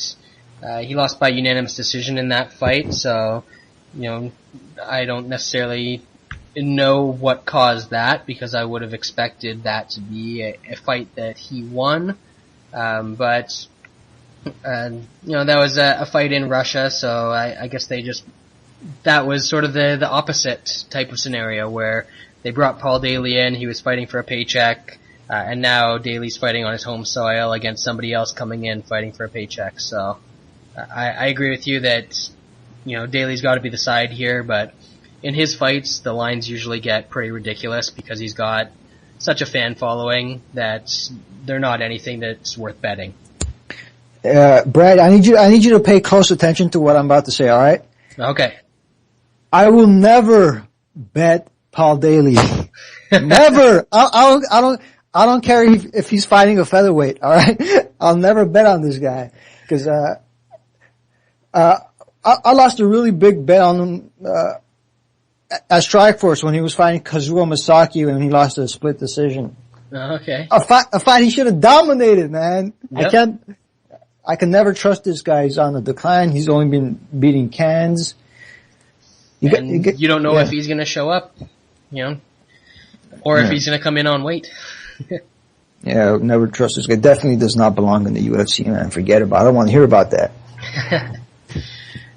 he lost by unanimous decision in that fight. So, I don't necessarily know what caused that, because I would have expected that to be a fight that he won. But that was a fight in Russia, so I guess that was sort of the opposite type of scenario where they brought Paul Daly in, he was fighting for a paycheck, and now Daly's fighting on his home soil against somebody else coming in fighting for a paycheck. So I agree with you that, Daly's got to be the side here, but in his fights, the lines usually get pretty ridiculous because he's got such a fan following that they're not anything that's worth betting. Brad, I need you to pay close attention to what I'm about to say, alright? Okay. I will never bet Paul Daly. Never. I don't care if he's fighting a featherweight, alright? I'll never bet on this guy. Cause, I lost a really big bet on him, at Strikeforce when he was fighting Kazuo Masaki and he lost a split decision. Okay. A fight he should have dominated, man. Yep. I can never trust this guy. He's on the decline. He's only been beating cans. You don't know if he's going to show up, or if he's going to come in on weight. Yeah, I would never trust this guy. Definitely does not belong in the UFC, man. Forget about it. I don't want to hear about that.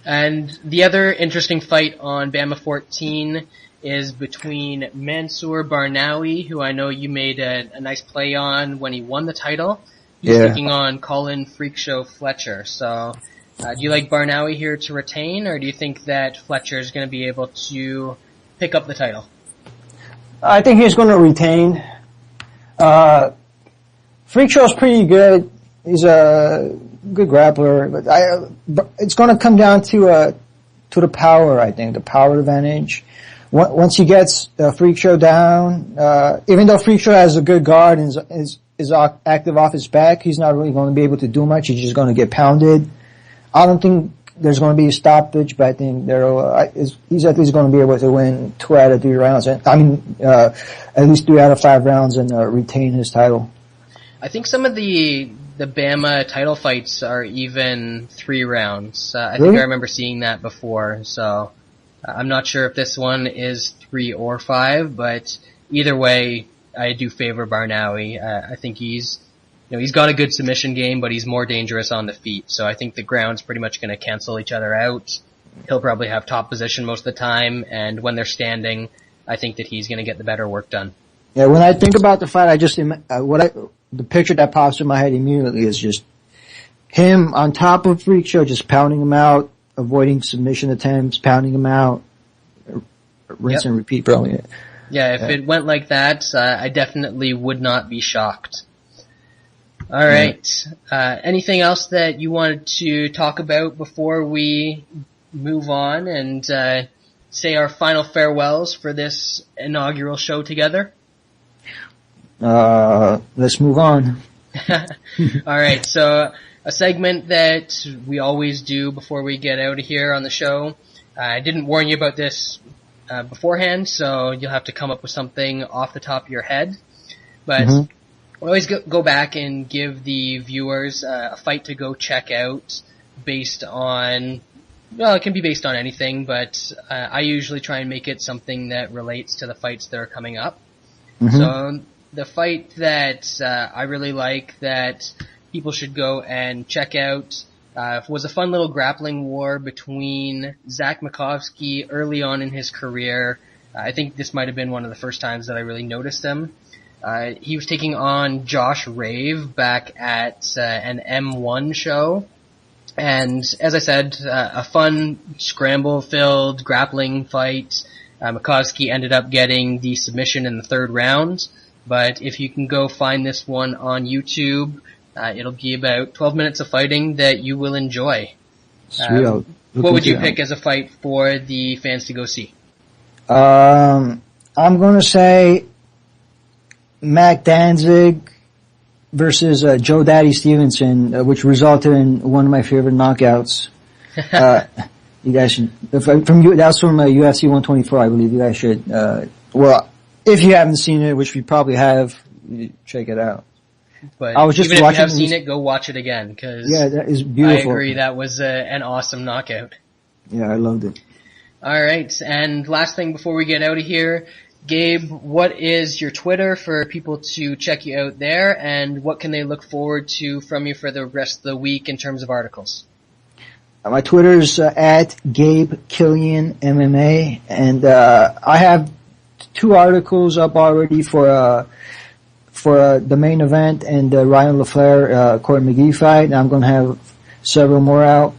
And the other interesting fight on BAMMA 14 is between Mansour Barnawi, who I know you made a nice play on when he won the title. He's taking on Colin Freakshow Fletcher. So, do you like Barnawi here to retain, or do you think that Fletcher is going to be able to pick up the title? I think he's going to retain. Freakshow's pretty good. He's a good grappler, but it's going to come down to the power. I think the power advantage. Once he gets Freakshow down, even though Freakshow has a good guard and is active off his back, he's not really going to be able to do much. He's just going to get pounded. I don't think there's going to be a stoppage, but I think he's at least going to be able to win 2 out of 3 rounds. At least 3 out of 5 rounds and retain his title. I think some of the BAMMA title fights are even 3 rounds. I think I remember seeing that before, so I'm not sure if this one is 3 or 5, but either way, I do favor Barnawi. I think he's got a good submission game, but he's more dangerous on the feet. So I think the ground's pretty much going to cancel each other out. He'll probably have top position most of the time, and when they're standing, I think that he's going to get the better work done. Yeah, when I think about the fight, the picture that pops in my head immediately is just him on top of Freak Show, just pounding him out, avoiding submission attempts, pounding him out, rinse and repeat, probably. Yeah, if it went like that, I definitely would not be shocked. All right. Anything else that you wanted to talk about before we move on and say our final farewells for this inaugural show together? Let's move on. All right. So a segment that we always do before we get out of here on the show. I didn't warn you about this beforehand, so you'll have to come up with something off the top of your head. But we always go back and give the viewers a fight to go check out based on, well, it can be based on anything, but I usually try and make it something that relates to the fights that are coming up. So the fight that I really like that people should go and check out was a fun little grappling war between Zach Makovsky early on in his career. I think this might have been one of the first times that I really noticed him. He was taking on Josh Rave back at an M1 show. And as I said, a fun scramble-filled grappling fight. Makovsky ended up getting the submission in the third round. But if you can go find this one on YouTube, it'll be about 12 minutes of fighting that you will enjoy. What would you pick as a fight for the fans to go see? I'm going to say Mac Danzig versus Joe Daddy Stevenson, which resulted in one of my favorite knockouts. You guys should, that's from UFC 124, I believe. You guys should, well, if you haven't seen it, which you probably have, check it out. But I was just even if you have seen it, go watch it again, because that is beautiful. I agree, that was an awesome knockout. Yeah, I loved it. All right, and last thing before we get out of here, Gabe, what is your Twitter for people to check you out there, and what can they look forward to from you for the rest of the week in terms of articles? My Twitter's at Gabe Killian MMA, and I have 2 articles up already for the main event and the Ryan LaFleur Corey McGee fight. And I'm going to have several more out.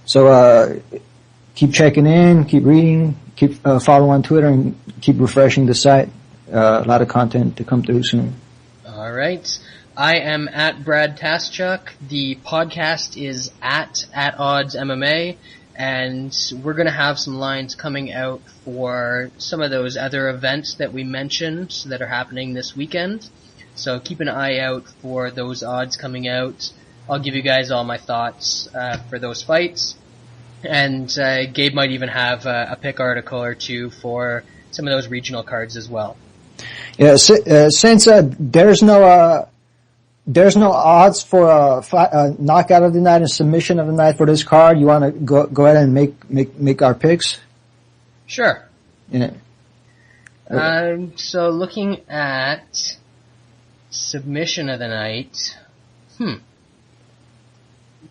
So keep checking in, keep reading, keep follow on Twitter, and keep refreshing the site. A lot of content to come through soon. All right. I am at Brad Taschuk. The podcast is at Odds MMA, and we're going to have some lines coming out for some of those other events that we mentioned that are happening this weekend. So keep an eye out for those odds coming out. I'll give you guys all my thoughts for those fights. And Gabe might even have a pick article or two for some of those regional cards as well. Yeah, since there's no odds for a knockout of the night and submission of the night for this card, you want to go ahead and make our picks? Sure. Yeah. So looking at submission of the night,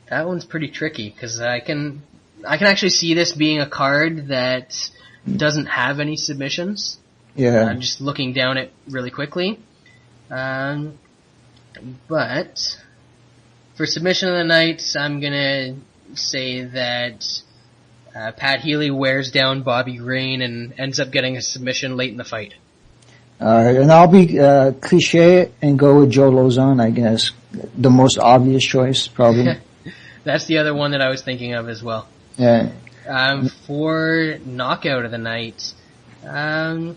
that one's pretty tricky because I can actually see this being a card that doesn't have any submissions. Yeah. I'm just looking down it really quickly. But for submission of the night, I'm gonna say that Pat Healy wears down Bobby Green and ends up getting a submission late in the fight. Alright, and I'll be cliche and go with Joe Lozon, I guess. The most obvious choice, probably. That's the other one that I was thinking of as well. Yeah. For knockout of the night, I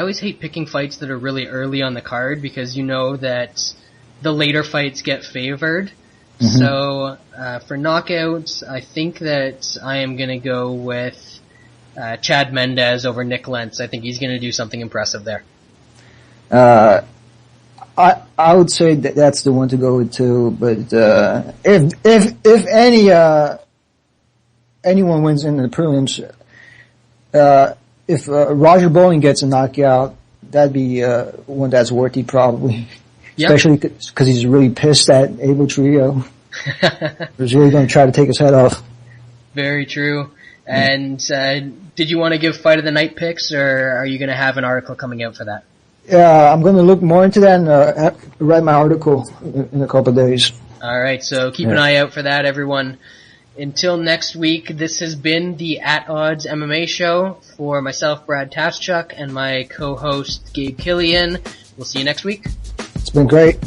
always hate picking fights that are really early on the card because you know that the later fights get favored. So for knockouts, I think that I am going to go with Chad Mendez over Nick Lentz. I think he's going to do something impressive there. I would say that's the one to go with too. But if anyone wins in the prelims, if Roger Bowling gets a knockout, that'd be one that's worthy probably. Yep. Especially because he's really pissed at Abel Trillo. He's really going to try to take his head off. Very true. And did you want to give fight of the night picks, or are you going to have an article coming out for that? Yeah, I'm going to look more into that and write my article in a couple of days. All right, so keep an eye out for that, everyone. Until next week, this has been the At Odds MMA show for myself, Brad Taschuk, and my co-host, Gabe Killian. We'll see you next week. It's been great.